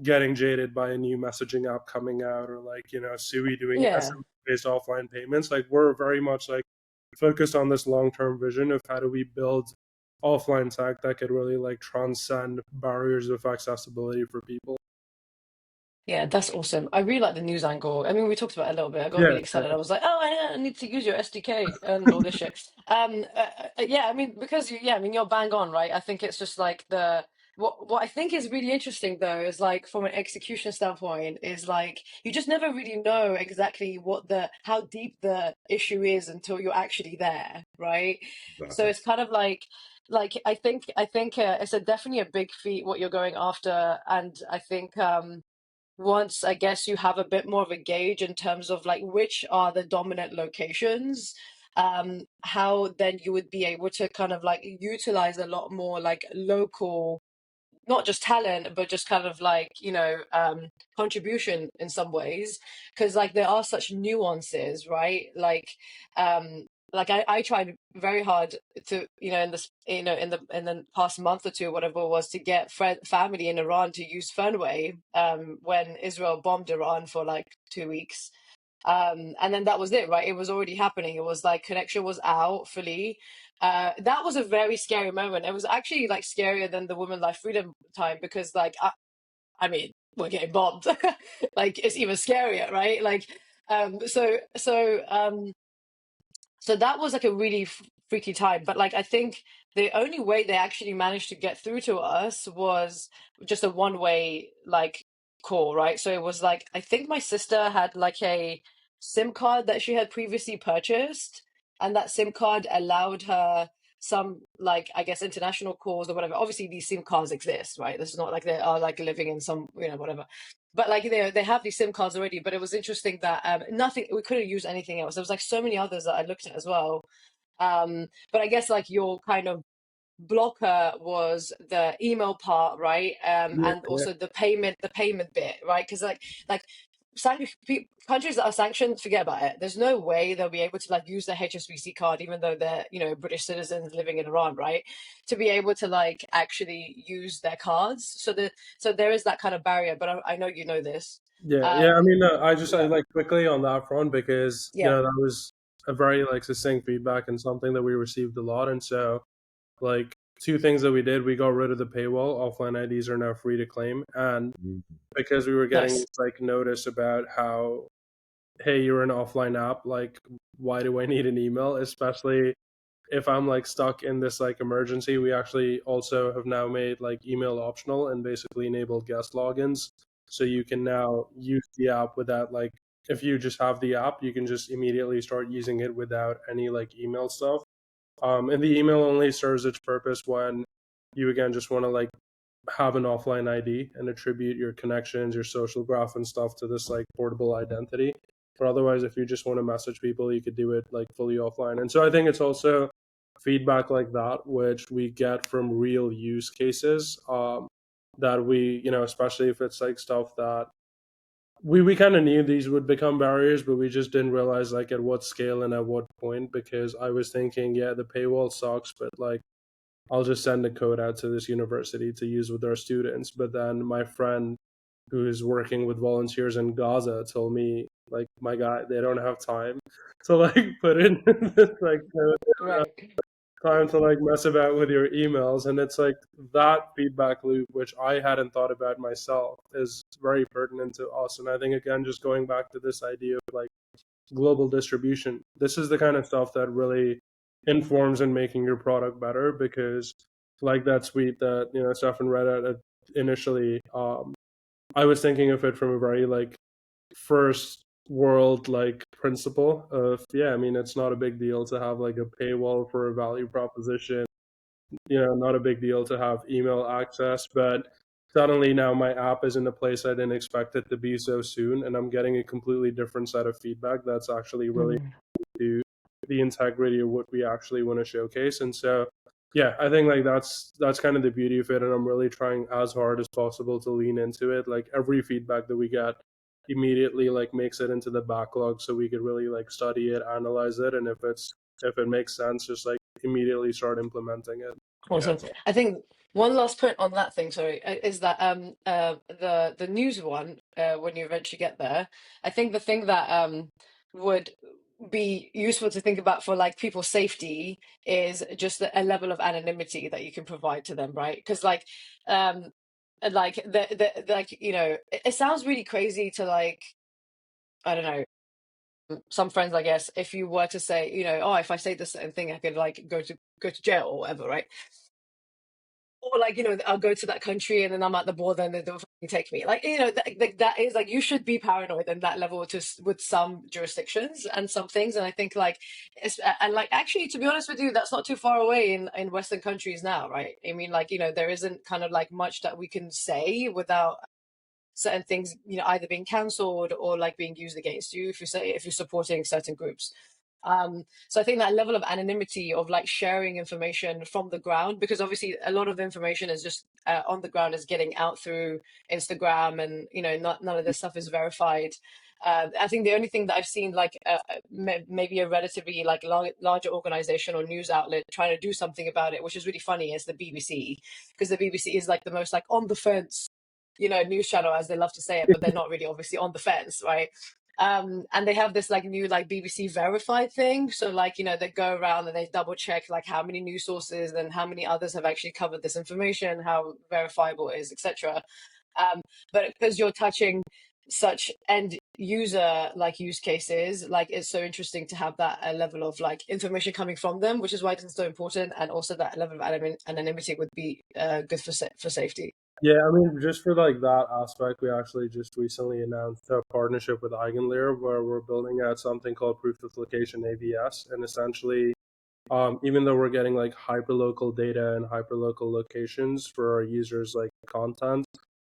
getting jaded by a new messaging app coming out or like, Sui doing Yeah. SMS based offline payments. Like we're very much like focused on this long term vision of how do we build offline tech that could really like transcend barriers of accessibility for people. Yeah, that's awesome. I really like the news angle. I mean, we talked about it a little bit. I got Yeah, really excited. I was like, oh, I need to use your SDK and all this shit. Yeah, I mean, because I mean, you're bang on, right? I think it's just like what I think is really interesting though is like from an execution standpoint is like you just never really know exactly how deep the issue is until you're actually there, right? So Exactly. it's kind of like I think it's definitely a big feat what you're going after, and I think once I guess you have a bit more of a gauge in terms of like which are the dominant locations, how then you would be able to kind of like utilize a lot more like local, not just talent but just kind of like contribution in some ways, because like there are such nuances, right? Like I tried very hard to in this in the past month or two, whatever it was, to get family in Iran to use Fernway when Israel bombed Iran for like 2 weeks, and then that was it, right? It was already happening. It was like connection was out fully. That was a very scary moment. It was actually like scarier than the Women Life Freedom time, because like I mean, we're getting bombed. Like it's even scarier, right? Like so that was like a really freaky time. But like I think the only way they actually managed to get through to us was just a one-way like call, right? So it was like I think my sister had like a SIM card that she had previously purchased, and that SIM card allowed her some like I guess international calls or whatever. Obviously these SIM cards exist, right? This is not like they are like living in some whatever, but like they have these SIM cards already. But it was interesting that nothing, we couldn't use anything else. There was like so many others that I looked at as well. But I guess like your kind of blocker was the email part, right? yeah, And yeah. also the payment bit, right? Because like countries that are sanctioned, forget about it. There's no way they'll be able to like use their HSBC card, even though they're British citizens living in Iran, right? To be able to like actually use their cards. So there is that kind of barrier. But I know you know this. Yeah. I Um, mean, I yeah, like quickly on that front because yeah, that was a very like succinct feedback and something that we received a lot. And so, like, two things that we did: we got rid of the paywall. Offline IDs are now free to claim, and Mhm. because we were getting nice. this, like notice about how, hey, you're an offline app. Like, why do I need an email? Especially if I'm like stuck in this like emergency, we actually also have now made like email optional and basically enabled guest logins. So you can now use the app without like, if you just have the app, you can just immediately start using it without any like email stuff. And the email only serves its purpose when you again just want to like have an offline ID and attribute your connections, your social graph and stuff to this like portable identity. But otherwise, if you just want to message people, you could do it like fully offline. And so I think it's also feedback like that, which we get from real use cases, that we, especially if it's like stuff that we kind of knew these would become barriers, but we just didn't realize like at what scale and at what point. Because I was thinking, yeah, the paywall sucks, but like I'll just send the code out to this university to use with their students. But then my friend who's working with volunteers in Gaza told me, like, my guy, they don't have time to like put in this like Right. time to like mess about with your emails. And it's like that feedback loop, which I hadn't thought about myself, is very pertinent to us. And I think, again, just going back to this idea of like global distribution, this is the kind of stuff that really informs in making your product better. Because like that tweet that, you know, Stefan read out initially, I was thinking of it from a very like first world like principle of, yeah, I mean, it's not a big deal to have like a paywall for a value proposition, you know, not a big deal to have email access. But suddenly now my app is in a place I didn't expect it to be so soon, and I'm getting a completely different set of feedback that's actually really Mm. to the integrity of what we actually want to showcase. And so, yeah, I think like that's kind of the beauty of it, and I'm really trying as hard as possible to lean into it. Like every feedback that we get immediately like makes it into the backlog, so we could really like study it, analyze it, and if it makes sense, just like immediately start implementing it. Yeah, Awesome. it's I think one last point on that thing, sorry, is that the news one, when you eventually get there, I think the thing that would be useful to think about for like people's safety is just a level of anonymity that you can provide to them, right? Because like the like, you know, it sounds really crazy to like, I don't know, some friends, I guess, if you were to say, you know, oh, if I say this certain thing, I could like go to jail or whatever, right? Or like, you know, I'll go to that country and then I'm at the border and they don't fucking take me. Like, you know, that is like, you should be paranoid in that level to with some jurisdictions and some things. And I think like, and like, actually, to be honest with you, that's not too far away in Western countries now, right? I mean, like, you know, there isn't kind of like much that we can say without certain things, you know, either being cancelled or like being used against you if you're supporting certain groups. So I think that level of anonymity of like sharing information from the ground, because obviously a lot of information is just on the ground is getting out through Instagram, and you know, none of this stuff is verified. I think the only thing that I've seen, like maybe a relatively like larger organization or news outlet trying to do something about it, which is really funny, is the BBC, because the BBC is like the most like on the fence, you know, news channel, as they love to say it, but they're not really obviously on the fence, right? And they have this like new like BBC verified thing. So like, you know, they go around and they double check like how many news sources and how many others have actually covered this information, how verifiable it is, etc. But because you're touching such end user like use cases, like it's so interesting to have that level of like information coming from them, which is why it's so important. And also that level of anonymity would be good for safety. Yeah, I mean, just for like that aspect, we actually just recently announced a partnership with Eigenlayer where we're building out something called proof of location AVS. And essentially, even though we're getting like hyperlocal data and hyperlocal locations for our users like content,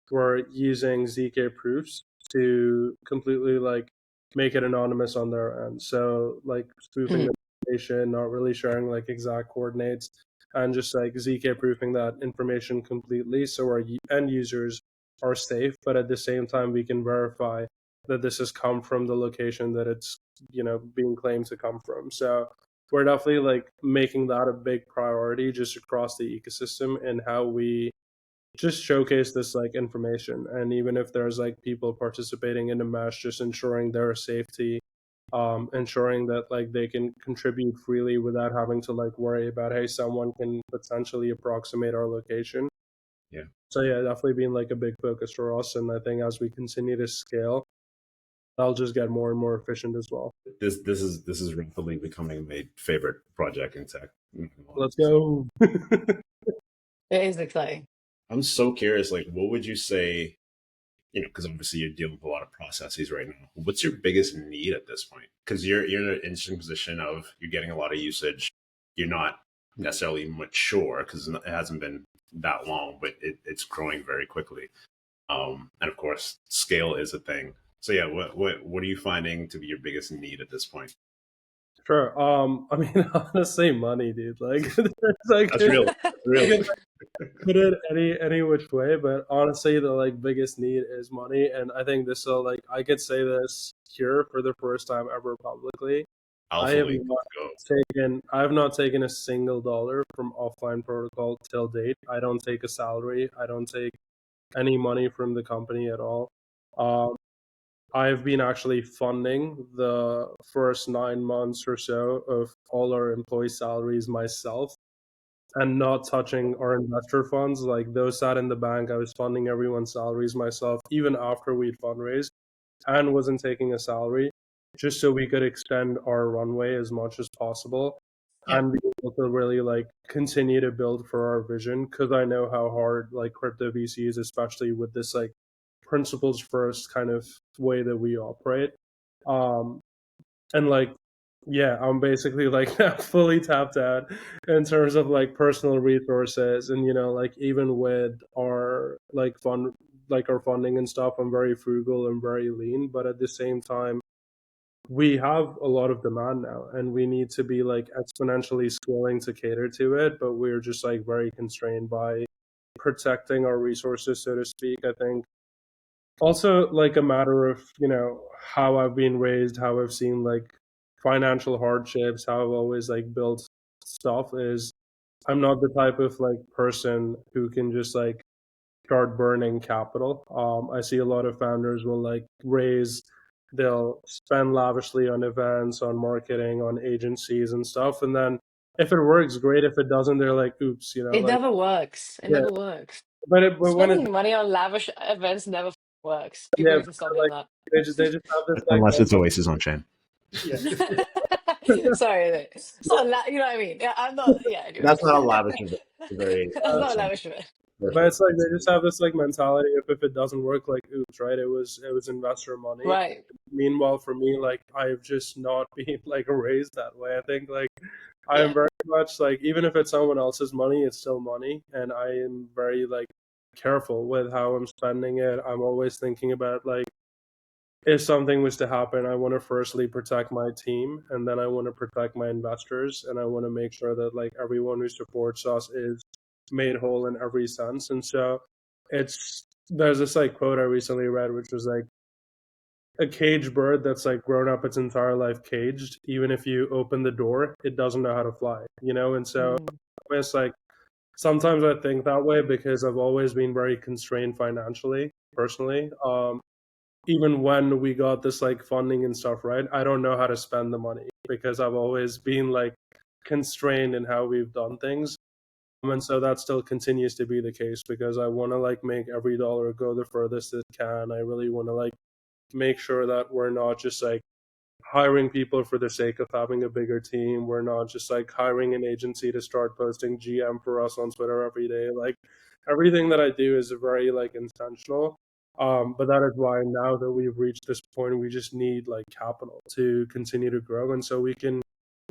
we're using ZK proofs to completely like make it anonymous on their end. So like spoofing Mhm. the location, not really sharing like exact coordinates, and just like ZK proofing that information completely, so our end users are safe, but at the same time we can verify that this has come from the location that it's, you know, being claimed to come from. So we're definitely like making that a big priority just across the ecosystem and how we just showcase this like information. And even if there's like people participating in the mesh, just ensuring their safety, ensuring that like they can contribute freely without having to like worry about, hey, someone can potentially approximate our location. yeah. So yeah, definitely being like a big focus for us. And I think as we continue to scale, that'll just get more and more efficient as well. This is rapidly becoming my favorite project in tech. Let's go. It is exciting. I'm so curious, like, what would you say, you know, because obviously you're dealing with a lot of processes right now. What's your biggest need at this point? Because you're in an interesting position of you're getting a lot of usage. You're not necessarily mature because it hasn't been that long, but it's growing very quickly. And of course, scale is a thing. So yeah, what are you finding to be your biggest need at this point? Sure. I mean, honestly, money, dude. Like, it's like That's real. That's you real. can put it any which way, but honestly, the like biggest need is money, and I think this will like I could say this here for the first time ever publicly. I Alpha have League, not let's go. taken a single dollar from offline protocol till date. I don't take a salary. I don't take any money from the company at all. I've been actually funding the first 9 months or so of all our employee salaries myself and not touching our investor funds. Like those sat in the bank. I was funding everyone's salaries myself, even after we'd fundraised, and wasn't taking a salary, just so we could extend our runway as much as possible Yeah. and be able to really like continue to build for our vision. Because I know how hard like crypto VCs, especially with this like principles first kind of way that we operate. And like, yeah, I'm basically like now fully tapped out in terms of like personal resources, and like even with our like fund, like our funding and stuff, I'm very frugal and very lean, but at the same time, we have a lot of demand now, and we need to be like exponentially scaling to cater to it, but we're just like very constrained by protecting our resources, so to speak. I think also like a matter of how I've been raised, how I've seen like financial hardships, how I've always like built stuff is I'm not the type of like person who can just like start burning capital. I see a lot of founders will like they'll spend lavishly on events, on marketing, on agencies and stuff, and then if it works, great. If it doesn't, they're like, oops, It like never works. It yeah. never works. But when it Spending money on lavish events never works. People yeah, need to stop doing like that. they just have this like Unless it's Oasis on chain. yeah. Sorry, it's not you know what I mean? Yeah, I'm not. Yeah, anyway. That's not a lavish event. It's a very That's not a simple. lavish event. But it's like they just have this like mentality of if it doesn't work, like oops, right? It was investor money. Right. Meanwhile, for me, like I've just not been like raised that way. I think like I am Yeah. very much like even if it's someone else's money, it's still money, and I am very like careful with how I'm spending it. I'm always thinking about like if something was to happen, I want to firstly protect my team, and then I want to protect my investors, and I want to make sure that like everyone who supports us is made whole in every sense. And so there's this like quote I recently read, which was like a caged bird that's like grown up its entire life caged. Even if you open the door, it doesn't know how to fly, And so Mm. it's like sometimes I think that way because I've always been very constrained financially, personally. Even when we got this like funding and stuff, right? I don't know how to spend the money because I've always been like constrained in how we've done things. And so that still continues to be the case because I want to like make every dollar go the furthest it can. I really want to like make sure that we're not just like hiring people for the sake of having a bigger team. We're not just like hiring an agency to start posting GM for us on Twitter every day. Like everything that I do is very like intentional. But that is why now that we've reached this point, we just need like capital to continue to grow. And so we can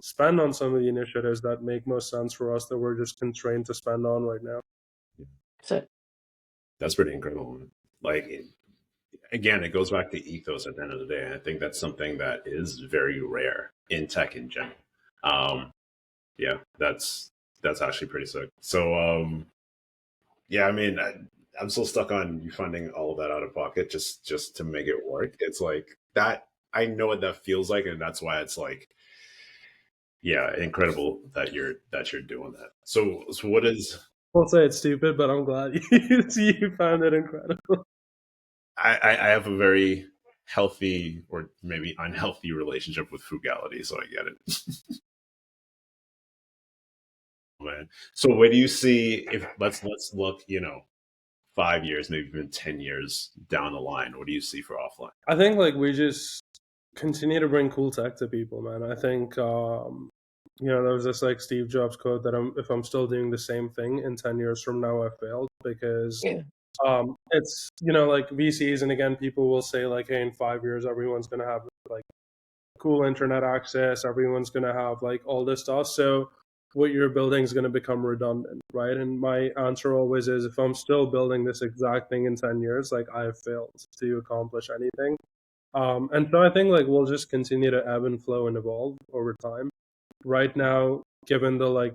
spend on some of the initiatives that make most sense for us that we're just constrained to spend on right now. So That's pretty incredible. Like, again, it goes back to ethos at the end of the day. And I think that's something that is very rare in tech in general. Yeah, that's actually pretty sick. So, yeah, I mean, I'm still stuck on you funding all of that out of pocket just to make it work. It's like that. I know what that feels like, and that's why it's like, yeah, incredible that you're doing that. So what is I'll say it's stupid, but I'm glad you found it incredible. I have a very healthy or maybe unhealthy relationship with frugality, so I get it. Man. So where do you see if let's look, 5 years, maybe even 10 years down the line, what do you see for offline? I think like we just continue to bring cool tech to people, man. I think there was this like Steve Jobs quote that if I'm still doing the same thing in 10 years from now, I failed because yeah. it's like VCs, and again people will say like, hey, in 5 years everyone's gonna have like cool internet access, everyone's gonna have like all this stuff. So what you're building is gonna become redundant, right? And my answer always is if I'm still building this exact thing in 10 years, like I have failed to accomplish anything. And so I think like we'll just continue to ebb and flow and evolve over time. Right now, given the like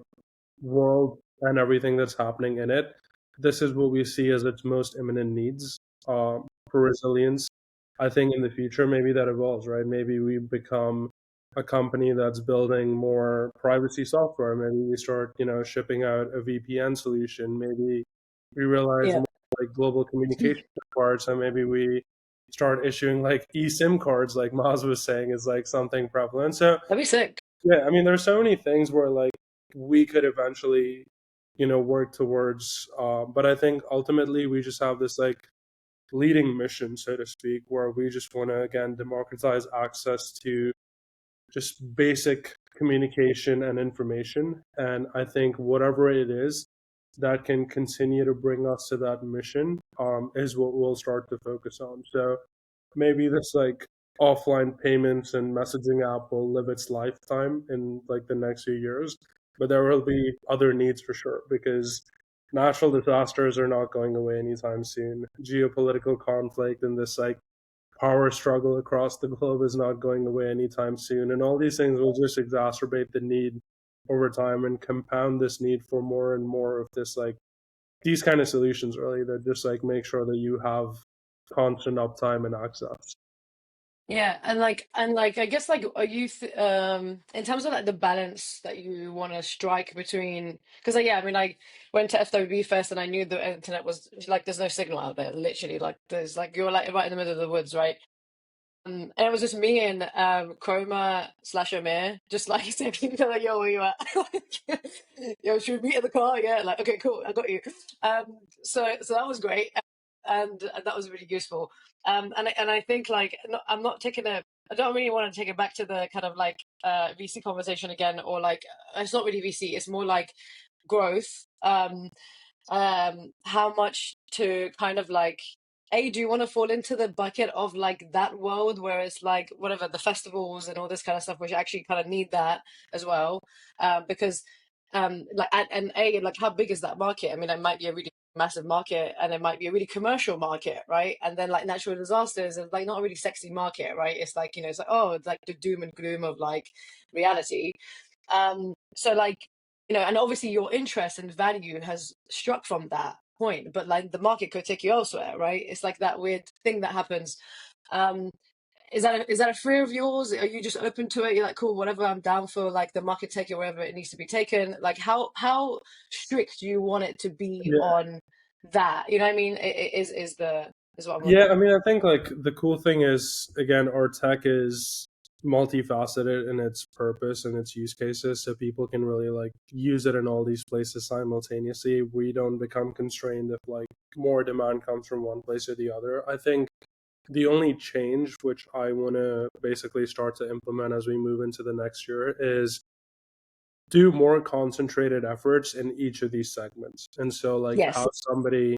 world and everything that's happening in it, this is what we see as its most imminent needs for resilience. I think in the future, maybe that evolves, right? Maybe we become a company that's building more privacy software. Maybe we start, shipping out a VPN solution. Maybe we realize Yeah. like global communication cards, and maybe we start issuing like eSIM cards, like Maz was saying, is like something prevalent. So That'd be sick. yeah, I mean, there's so many things where like we could eventually, work towards. But I think ultimately we just have this like leading mission, so to speak, where we just want to again democratize access to just basic communication and information. And I think whatever it is that can continue to bring us to that mission is what we'll start to focus on. So maybe this like offline payments and messaging app will live its lifetime in like the next few years, but there will be other needs for sure, because natural disasters are not going away anytime soon. Geopolitical conflict and this like power struggle across the globe is not going away anytime soon. And all these things will just exacerbate the need over time and compound this need for more and more of this, like these kind of solutions really that just like make sure that you have constant uptime and access. Yeah, and like I guess like are you in terms of like the balance that you want to strike between, because like, yeah, I mean I went to FWB first and I knew the internet was like there's no signal out there, literally, like there's like you're like right in the middle of the woods, right? And it was just me and Chroma slash Amir, just like saying, like, yo, where you at? Yo, should we meet in the car? Yeah, like, okay, cool, I got you. So that was great, and that was really useful. And I think like I'm not taking a. I don't really want to take it back to the kind of like VC conversation again, or like it's not really VC. It's more like growth. How much to kind of like, do you want to fall into the bucket of like that world where it's like whatever the festivals and all this kind of stuff, which actually kind of need that as well, because like and like how big is that market? I mean, it might be a really massive market and it might be a really commercial market, right? And then like natural disasters is like not a really sexy market, right? It's like, it's like, oh, it's like the doom and gloom of like reality. So like, and obviously your interest and value has struck from that point, but like the market could take you elsewhere, right? It's like that weird thing that happens. Um, is that a fear of yours? Are you just open to it? You're like, cool, whatever, I'm down for like the market take it wherever it needs to be taken. Like how strict do you want it to be Yeah. on that? You know what I mean? Is what I'm Yeah, wondering. I mean, I think like the cool thing is, again, our tech is multifaceted in its purpose and its use cases, so people can really like use it in all these places simultaneously. We don't become constrained if like more demand comes from one place or the other. I think the only change which I want to basically start to implement as we move into the next year is do more concentrated efforts in each of these segments. And so like Yes. how somebody,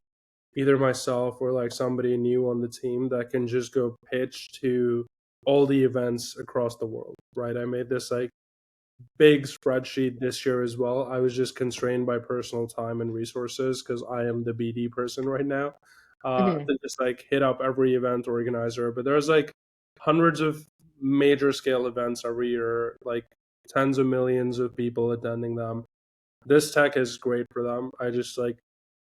either myself or like somebody new on the team, that can just go pitch to all the events across the world, right? I made this like big spreadsheet this year as well. I was just constrained by personal time and resources because I am the BD person right now, Hmm. to just like hit up every event organizer. But there's like hundreds of major scale events every year, like tens of millions of people attending them. This tech is great for them. I just like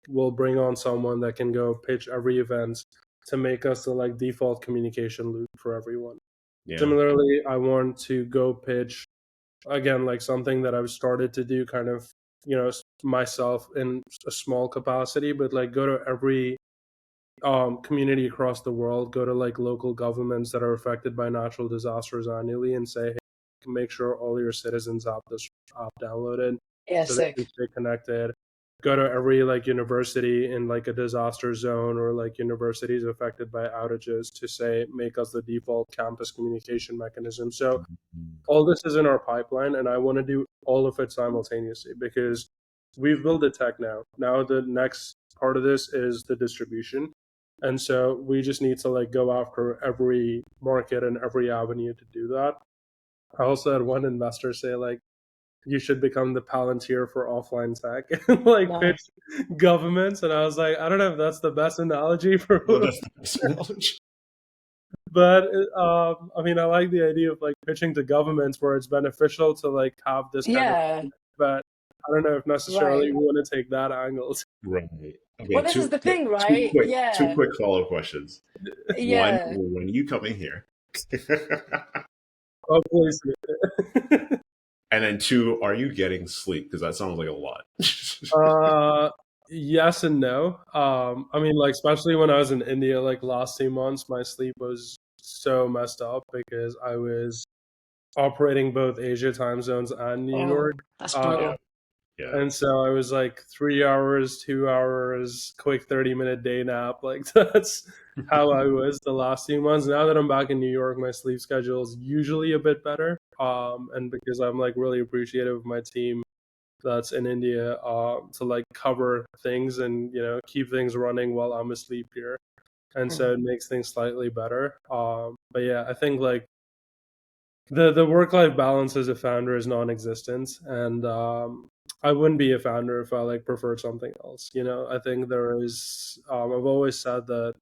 will bring on someone that can go pitch every event to make us the like default communication loop for everyone. Yeah. Similarly, I want to go pitch again like something that I've started to do kind of, myself in a small capacity, but like go to every community across the world, go to like local governments that are affected by natural disasters annually and say, hey, make sure all your citizens have this app downloaded Yeah, so they can sick. stay connected. Go to every like university in like a disaster zone or like universities affected by outages to say, make us the default campus communication mechanism. So all this is in our pipeline, and I want to do all of it simultaneously because we've built the tech now. Now the next part of this is the distribution. And so we just need to like go after every market and every avenue to do that. I also had one investor say like you should become the Palantir for offline tech and like pitch Nice. governments. And I was like, I don't know if that's the best analogy for No, that's the best analogy. but I mean, I like the idea of like pitching to governments where it's beneficial to like have this kind of, Yeah, but I don't know if necessarily right. we want to take that angle. Right. Well, Okay, this is two the quick, thing, two right? quick, two Yeah, quick follow-up questions. One, yeah. when you come in here, Hopefully, and then two, are you getting sleep? Because that sounds like a lot. uh, Yes and no. I mean, like, especially when I was in India, like last 2 months, my sleep was so messed up because I was operating both Asia time zones and New York. Oh, that's Yeah, brutal. yeah. And so I was like 3 hours, 2 hours, quick 30-minute day nap. Like that's how I was the last 2 months. Now that I'm back in New York, my sleep schedule is usually a bit better. And because I'm like really appreciative of my team that's in India, to like cover things and keep things running while I'm asleep here. And so Mm. it makes things slightly better. But yeah, I think like the work life balance as a founder is non-existent, and I wouldn't be a founder if I like preferred something else. I think there is. I've always said that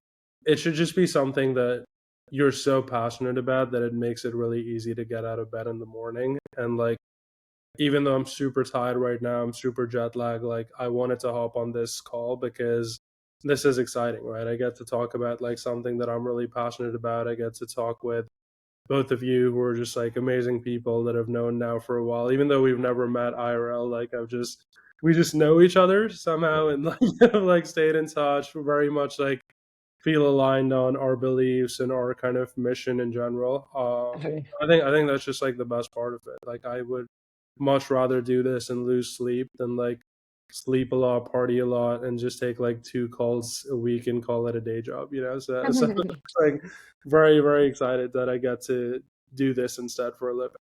it should just be something that you're so passionate about that it makes it really easy to get out of bed in the morning. And like, even though I'm super tired right now, I'm super jet lagged. Like, I wanted to hop on this call because this is exciting, right? I get to talk about like something that I'm really passionate about. I get to talk with both of you who are just like amazing people that I've known now for a while, even though we've never met IRL. Like we just know each other somehow, and like like stayed in touch. We're very much like feel aligned on our beliefs and our kind of mission in general. Okay. I think that's just like the best part of it. Like, I would much rather do this and lose sleep than like sleep a lot, party a lot, and just take like 2 calls a week and call it a day job. So it's like very, very excited that I get to do this instead for a living.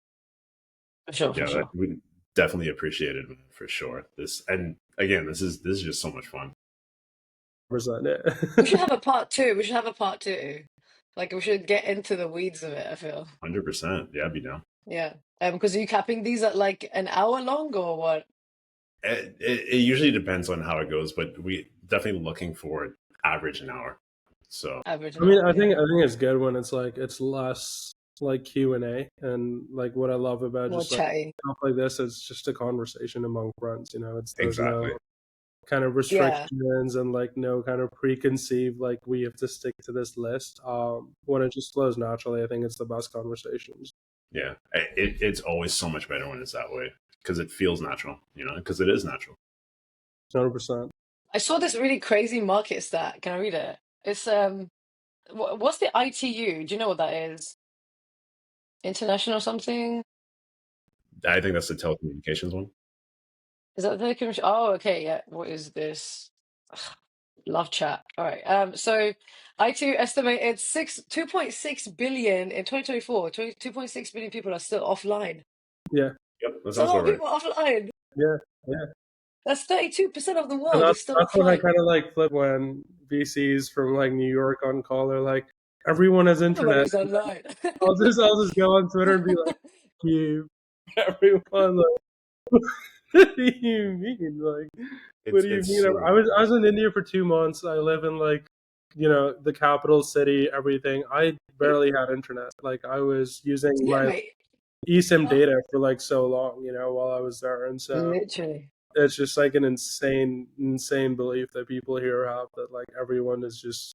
For sure, for Yeah, sure. we definitely appreciate it for sure. This and again, this is just so much fun. Percent We should have it. a part two. We should have a part two. Like we should get into the weeds of it, I feel. 100%. Yeah, I'd be down. Yeah. Because are you capping these at like an hour long or what? It usually depends on how it goes, but we definitely looking for average an hour. So Average I an mean, hour, I yeah. think I think it's good when it's like it's less like Q&A, and like what I love about More just like chatty. stuff like this is just a conversation among friends. There's exactly. no kind of Yeah. restrictions and like no kind of preconceived like we have to stick to this list. When it just flows naturally, I think it's the best conversations. Yeah, it's always so much better when it's that way because it feels natural, because it is natural. 100%. I saw this really crazy market stat. Can I read it? It's what's the ITU? Do you know what that is? International something? I think that's the telecommunications one. Is that the commission? Oh, okay, yeah. What is this? Love chat. All right. So ITU estimated 2.6 billion in 2024. 2.6 billion people are still offline. Yeah, Yep, that It's a sounds lot about of right. people offline. yeah, yeah. That's 32% of the And world that's is still that's what I offline. kind of like flip when VCs from like New York on call. They're like, everyone has internet. Everybody's online. I'll just go on Twitter and be like, keep everyone like, what do you mean? Like, what It's do you it's mean? so I was in India for 2 months. I live in like, the capital city, everything. I barely had internet. Like, I was using Yeah, my mate. eSIM Oh, data for like so long, while I was there. And so literally. it's just like an insane, insane belief that people here have that like everyone is just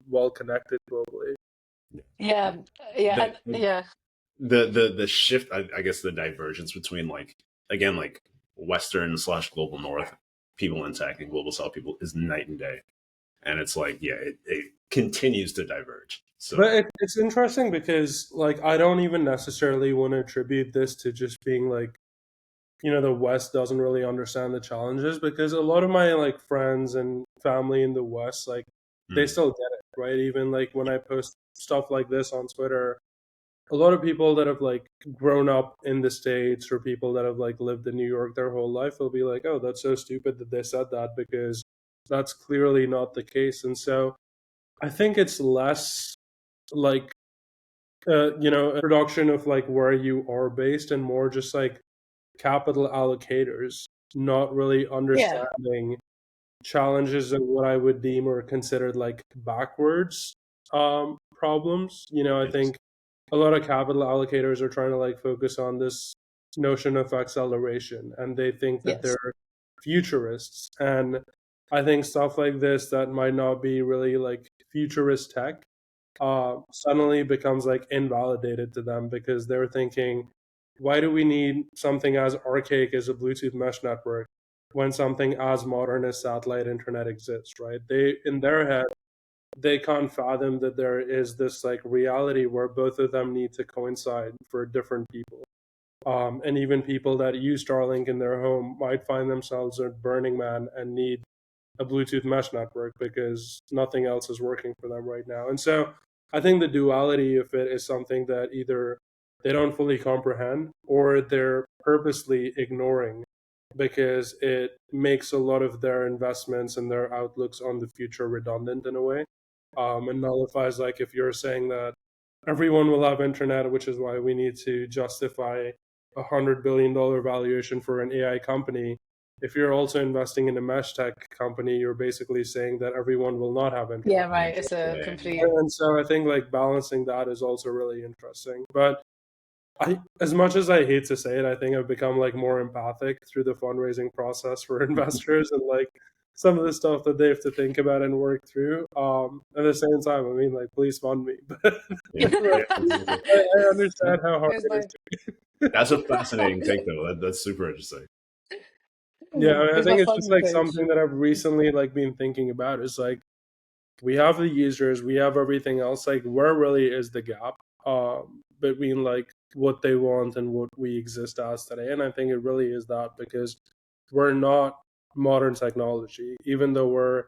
well connected globally. Yeah, yeah, the and yeah, the shift. I guess the divergence between like again like Western slash global North people in tech and global South people is night and day, and it's like yeah, it continues to diverge. But So it's interesting because like I don't even necessarily want to attribute this to just being like the West doesn't really understand the challenges, because a lot of my like friends and family in the West, like, they mm, still get it, right? Even like when I post stuff like this on Twitter, a lot of people that have like grown up in the States, or people that have like lived in New York their whole life, will be like, oh, that's so stupid that they said that, because that's clearly not the case. And so I think it's less like a production of like where you are based, and more just like capital allocators not really yeah, understanding challenges and what I would deem or considered like backwards problems. I it's think a lot of capital allocators are trying to like focus on this notion of acceleration, and they think that yes, they're futurists. And I think stuff like this that might not be really like futurist tech suddenly becomes like invalidated to them, because they're thinking, why do we need something as archaic as a Bluetooth mesh network when something as modern as satellite internet exists, right? They, in their head, they can't fathom that there is this like reality where both of them need to coincide for different people. And even people that use Starlink in their home might find themselves at Burning Man and need a Bluetooth mesh network because nothing else is working for them right now. And so I think the duality of it is something that either they don't fully comprehend or they're purposely ignoring because it makes a lot of their investments and their outlooks on the future redundant in a way. And nullifies, like, if you're saying that everyone will have internet, which is why we need to justify $100 billion valuation for an AI company. If you're also investing in a mesh tech company, you're basically saying that everyone will not have Yeah, internet. right. It's a Yeah. complete. And so I think like balancing that is also really interesting. But as much as I hate to say it, I think I've become like more empathic through the fundraising process for investors and like some of the stuff that they have to think about and work through. At the same time, I mean, like, please fund me. But Yeah. like, I understand how hard It's it is my, That's a fascinating take, though. That's super interesting. Yeah, I mean, I it's my think it's just funding like page. something that I've recently like been thinking about is like we have the users, we have everything else. Like, where really is the gap between like what they want and what we exist as today? And I think it really is that because we're not modern technology, even though we're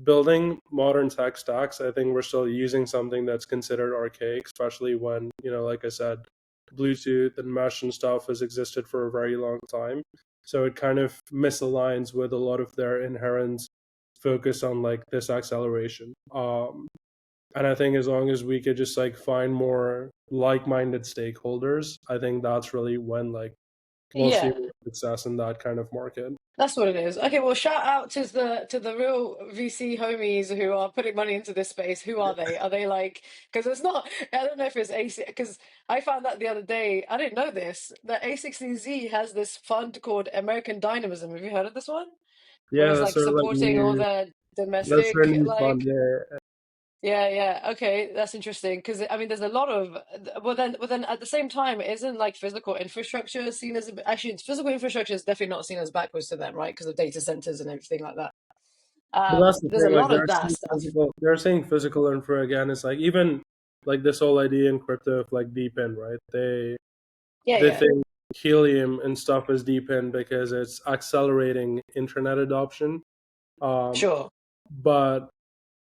building modern tech stacks. I think we're still using something that's considered archaic, especially when, like I said, Bluetooth and mesh and stuff has existed for a very long time. So it kind of misaligns with a lot of their inherent focus on like this acceleration. And I think as long as we could just like find more like-minded stakeholders, I think that's really when like we'll see Yeah, success in that kind of market. that's what it is. Okay, well, shout out to the real VC homies who are putting money into this space. Who are they? Are they like? Because it's not. I don't know if it's AC. Because I found that the other day. I didn't know this. That A16Z has this fund called American Dynamism. Have you heard of this one? Where Yeah, it's that's like sort of like supporting all new. the That's their domestic new fund. like. Yeah, Yeah, yeah. Okay, that's interesting because I mean, there's a lot of well, then at the same time, isn't like physical infrastructure seen as actually physical infrastructure is definitely not seen as backwards to them, right? Because of data centers and everything like that. but that's the There's a thing. Like lot of that stuff. they're saying physical infra again. It's like even like this whole idea in crypto of like deep in, right? Yeah, They yeah, think helium and stuff is deep in because it's accelerating internet adoption. Um, sure. but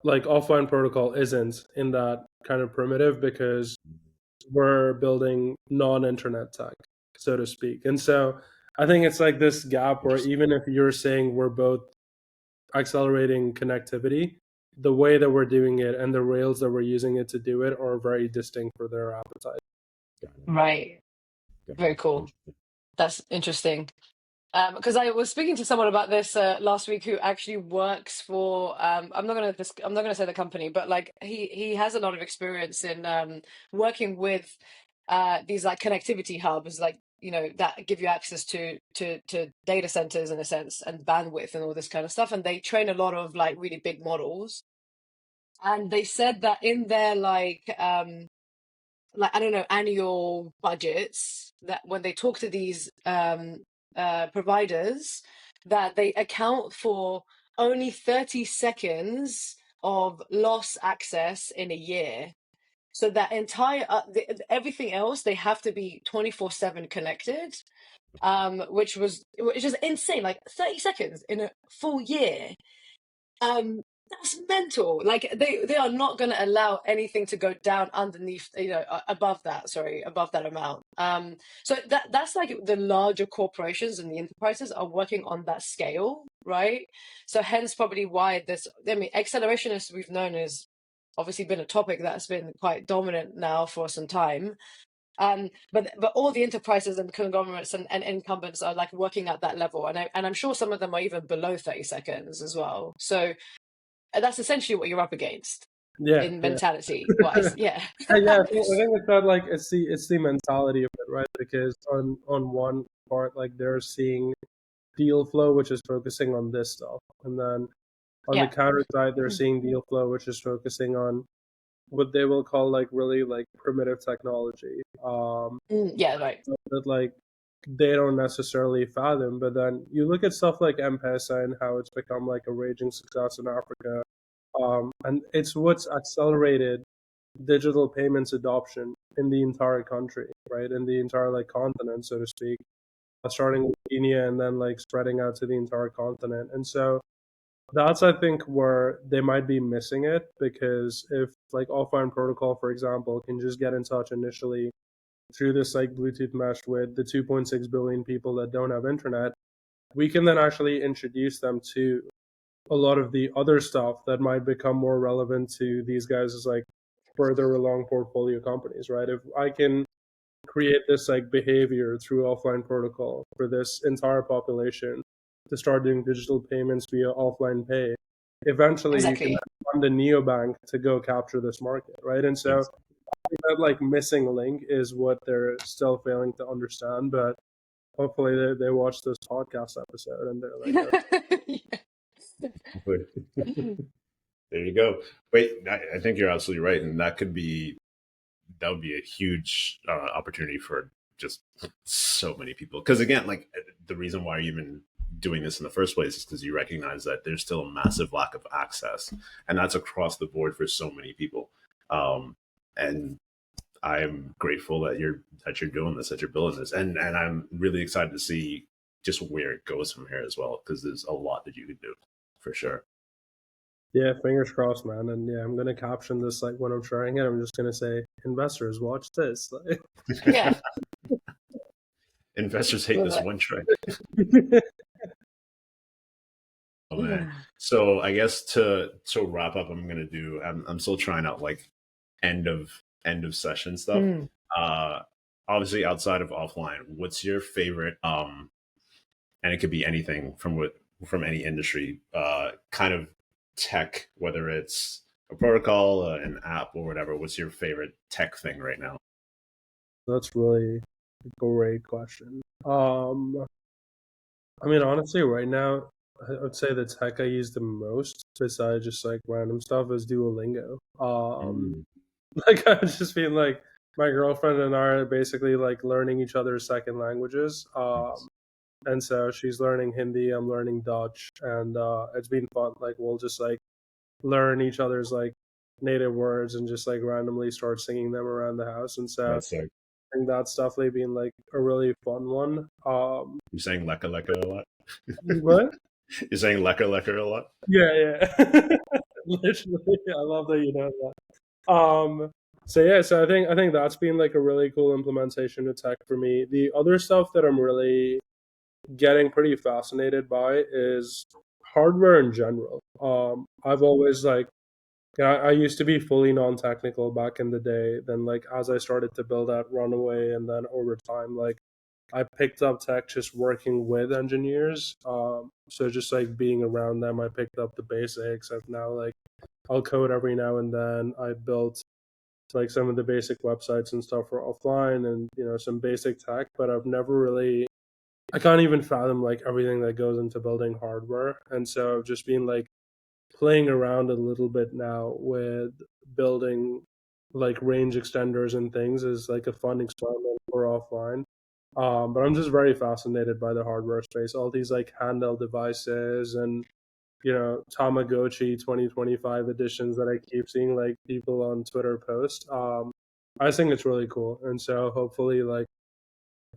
like offline protocol isn't in that kind of primitive because we're building non-internet tech, so to speak. And so I think it's like this gap where Interesting. even if you're saying we're both accelerating connectivity, the way that we're doing it and the rails that we're using it to do it are very distinct for their appetite. Got Right. it. Very cool. That's interesting. Because I was speaking to someone about this last week who actually works for I'm not gonna say the company, but like he has a lot of experience in working with these like connectivity hubs, like that give you access to data centers in a sense and bandwidth and all this kind of stuff, and they train a lot of like really big models, and they said that in their like I don't know annual budgets that when they talk to these providers that they account for only 30 seconds of loss access in a year. So that entire everything else they have to be 24/7 connected, which is insane. Like 30 seconds in a full year. Um, that's mental. Like they are not going to allow anything to go down underneath, above that. Sorry, above that amount. So that's like the larger corporations and the enterprises are working on that scale, right? So hence probably why this. I mean, acceleration, as we've known, is obviously been a topic that's been quite dominant now for some time. But all the enterprises and conglomerates and incumbents are like working at that level, and I'm sure some of them are even below 30 seconds as well. So that's essentially what you're up against Yeah, in yeah. mentality wise. Yeah. Yeah, I think it's that like it's the mentality of it, right? Because on one part, like they're seeing deal flow, which is focusing on this stuff, and then on the Yeah. counter side, they're seeing deal flow, which is focusing on what they will call like really like primitive technology. Yeah, right. That like they don't necessarily fathom. But then you look at stuff like M-Pesa and how it's become like a raging success in Africa, and it's what's accelerated digital payments adoption in the entire country, right? In the entire like continent, so to speak, starting with Kenya and then like spreading out to the entire continent. And so that's, I think, where they might be missing it, because if like offline protocol, for example, can just get in touch initially through this like Bluetooth mesh with the 2.6 billion people that don't have internet, we can then actually introduce them to a lot of the other stuff that might become more relevant to these guys as like further along portfolio companies, right? If I can create this like behavior through offline protocol for this entire population to start doing digital payments via offline pay, eventually you can Exactly. fund a neobank to go capture this market, right? And so Yes. I think that like missing link is what they're still failing to understand. But hopefully they watch this podcast episode and they're like, There you go. Wait, I think you're absolutely right, and that would be a huge opportunity for just so many people. Because again, like the reason why you're even doing this in the first place is because you recognize that there's still a massive lack of access, and that's across the board for so many people. And I'm grateful that you're doing this, that you're building this, and I'm really excited to see just where it goes from here as well, because there's a lot that you can do for sure. yeah, fingers crossed, man. And yeah, I'm gonna caption this like when I'm sharing it. I'm just gonna say, investors, watch this. Like, Yeah. Investors hate Love this one trick. yeah, Oh man. So I guess to wrap up, I'm still trying out like end of session stuff. Mm. Uh Obviously outside of offline, what's your favorite and it could be anything from any industry, kind of tech, whether it's a protocol, an app or whatever, what's your favorite tech thing right now? that's really a great question. I mean, honestly, right now, I would say the tech I use the most, besides just like random stuff, is Duolingo. Mm, Like I've just been like, my girlfriend and I are basically like learning each other's second languages. nice. And so she's learning Hindi, I'm learning Dutch, and it's been fun. Like we'll just like learn each other's like native words and just like randomly start singing them around the house. And so That's like I think that's definitely been like a really fun one. you're saying leka leka a lot. What? You're saying leka leka a lot. Yeah, yeah. Literally, I love that you know that. So yeah, so I think that's been like a really cool implementation of tech for me. The other stuff that I'm really getting pretty fascinated by is hardware in general. I've always like, yeah, I used to be fully non-technical back in the day. Then like as I started to build out Runaway, and then over time, like I picked up tech just working with engineers. So just like being around them, I picked up the basics. I've now like I'll code every now and then. I built like some of the basic websites and stuff for offline, and some basic tech, but I've never really, I can't even fathom like everything that goes into building hardware. And so I've just been like playing around a little bit now with building like range extenders and things is like a fun experiment for offline. But I'm just very fascinated by the hardware space, all these like handheld devices and Tamagotchi 2025 editions that I keep seeing like people on Twitter post. I just think it's really cool, and so hopefully, like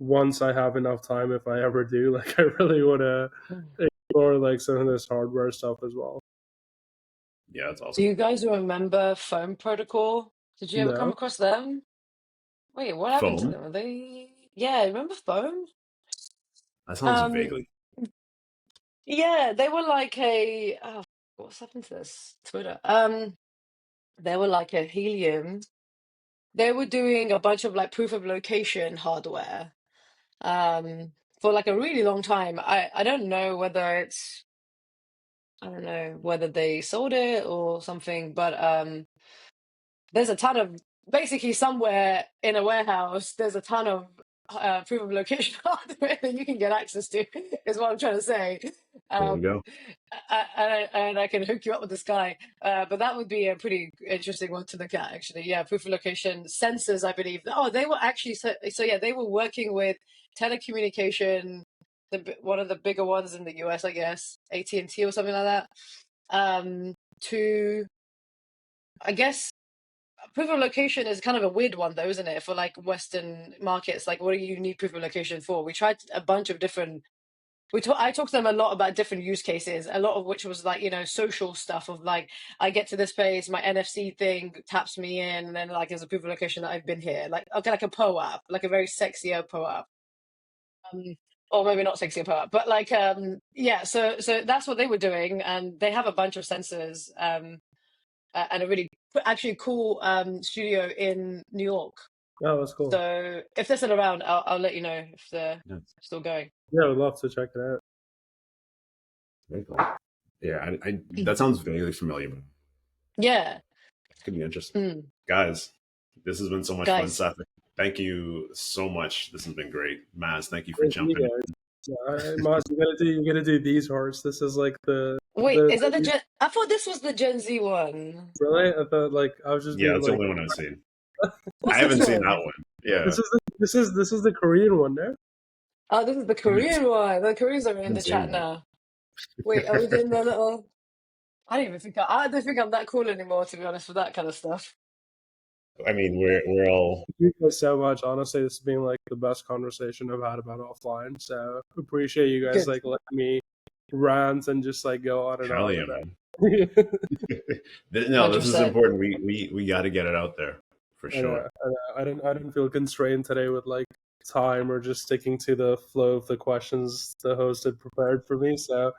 once I have enough time, if I ever do, like I really want to explore like some of this hardware stuff as well. Yeah, that's Do awesome. you guys remember Phone Protocol? Did you ever come No, across them? Wait, what happened to Foam. them? Are they? Yeah, remember Phone? That sounds Um, vaguely. yeah, they were like a what's happened to this Twitter? They were like a helium. They were doing a bunch of like proof of location hardware for like a really long time. I don't know whether it's I don't know whether they sold it or something, but there's a ton of basically somewhere in a warehouse, there's a ton of proof of location hardware that you can get access to, is what I'm trying to say. There we go. And I can hook you up with this guy. But that would be a pretty interesting one to look at, actually. Yeah, proof of location sensors, I believe. Oh, they were actually so yeah, they were working with telecommunication, one of the bigger ones in the US, I guess, AT&T or something like that. To, I guess, proof of location is kind of a weird one, though, isn't it? For like Western markets, like, what do you need proof of location for? We tried a bunch of different. I talked to them a lot about different use cases, a lot of which was like, social stuff of like, I get to this place, my NFC thing taps me in, and then like there's a proof of location that I've been here. Like, okay, like a PO app, like a very sexier PO app. Or maybe not sexier PO app, but like, yeah, so that's what they were doing, and they have a bunch of sensors, and a really actually cool studio in New York. Oh, that's cool. So if they're still around, I'll let you know if they're still going. Yeah, I would love to check it out. Very cool. Yeah, that sounds vaguely familiar, but Yeah, it's gonna be interesting. Guys, this has been so much fun, Seth. Thank you so much. This has been great. Maz, thank you for jumping in. Yeah, Maz, you gotta do these hearts. This is like the wait, is that the Gen? I thought this was the Gen Z one. Really? I thought like I was just that's the only one I've seen. I haven't seen that one. Yeah. This is the Korean one now. Oh, this is the Korean one. The Koreans are in the chat now. Wait, are we doing the little? I don't think I'm that cool anymore, to be honest, with that kind of stuff. I mean, we're all. Thank you guys so much. Honestly, this has been like the best conversation I've had about offline. So appreciate you guys like letting me rant and just like go on and on. Yeah, man. No, this is important. We got to get it out there for sure. I didn't feel constrained today with like time or just sticking to the flow of the questions the host had prepared for me. So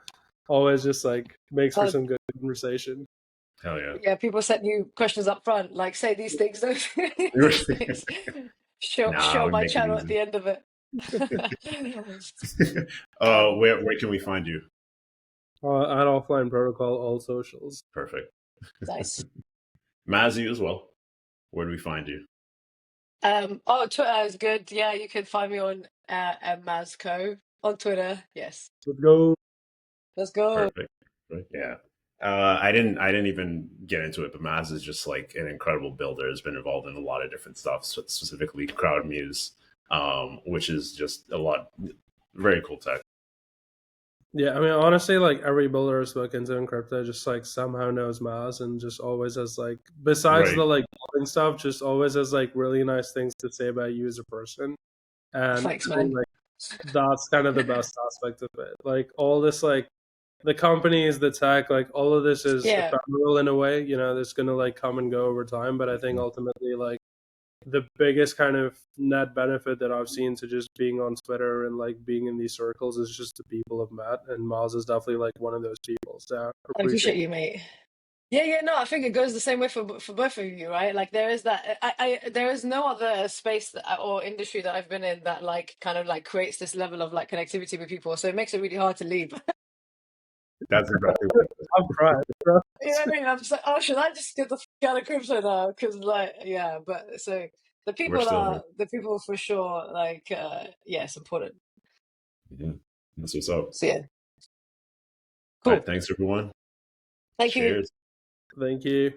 always just like makes for some good conversation. Hell yeah. Yeah, people set you questions up front, like say these things, those things. Show my channel at the end of it. Where can we find you? At Offline Protocol, all socials. Perfect. Nice. Maz, you as well. Where do we find you? Twitter is good. Yeah, you can find me on Mazco on Twitter. Yes. Let's go. Perfect. Yeah. I didn't even get into it, but Maz is just like an incredible builder. Has been involved in a lot of different stuff, specifically CrowdMuse, which is just very cool tech. Yeah, I mean, honestly, like every builder I've spoken to in crypto just like somehow knows Maz and just always has like, besides the like building stuff, just always has like really nice things to say about you as a person. And thanks, man. Like, that's kind of the best aspect of it. Like all this, like the companies, the tech, like all of this is ephemeral in a way. That's gonna like come and go over time. But I think ultimately, like the biggest kind of net benefit that I've seen to just being on Twitter and like being in these circles is just the people I've met, and Maz is definitely like one of those people. So I appreciate you, mate. Yeah, no, I think it goes the same way for both of you, right? Like there is that, there is no other space or industry that I've been in that like kind of like creates this level of like connectivity with people. So it makes it really hard to leave. That's exactly what I'm proud, bro. You know what I mean? I'm just like, oh, should I just get the fuck out of crypto now? Because like, yeah, but so the people for sure. Like, yeah, it's important. Yeah, that's what's up. So yeah, cool. All right, thanks everyone. Thank you. Thank you.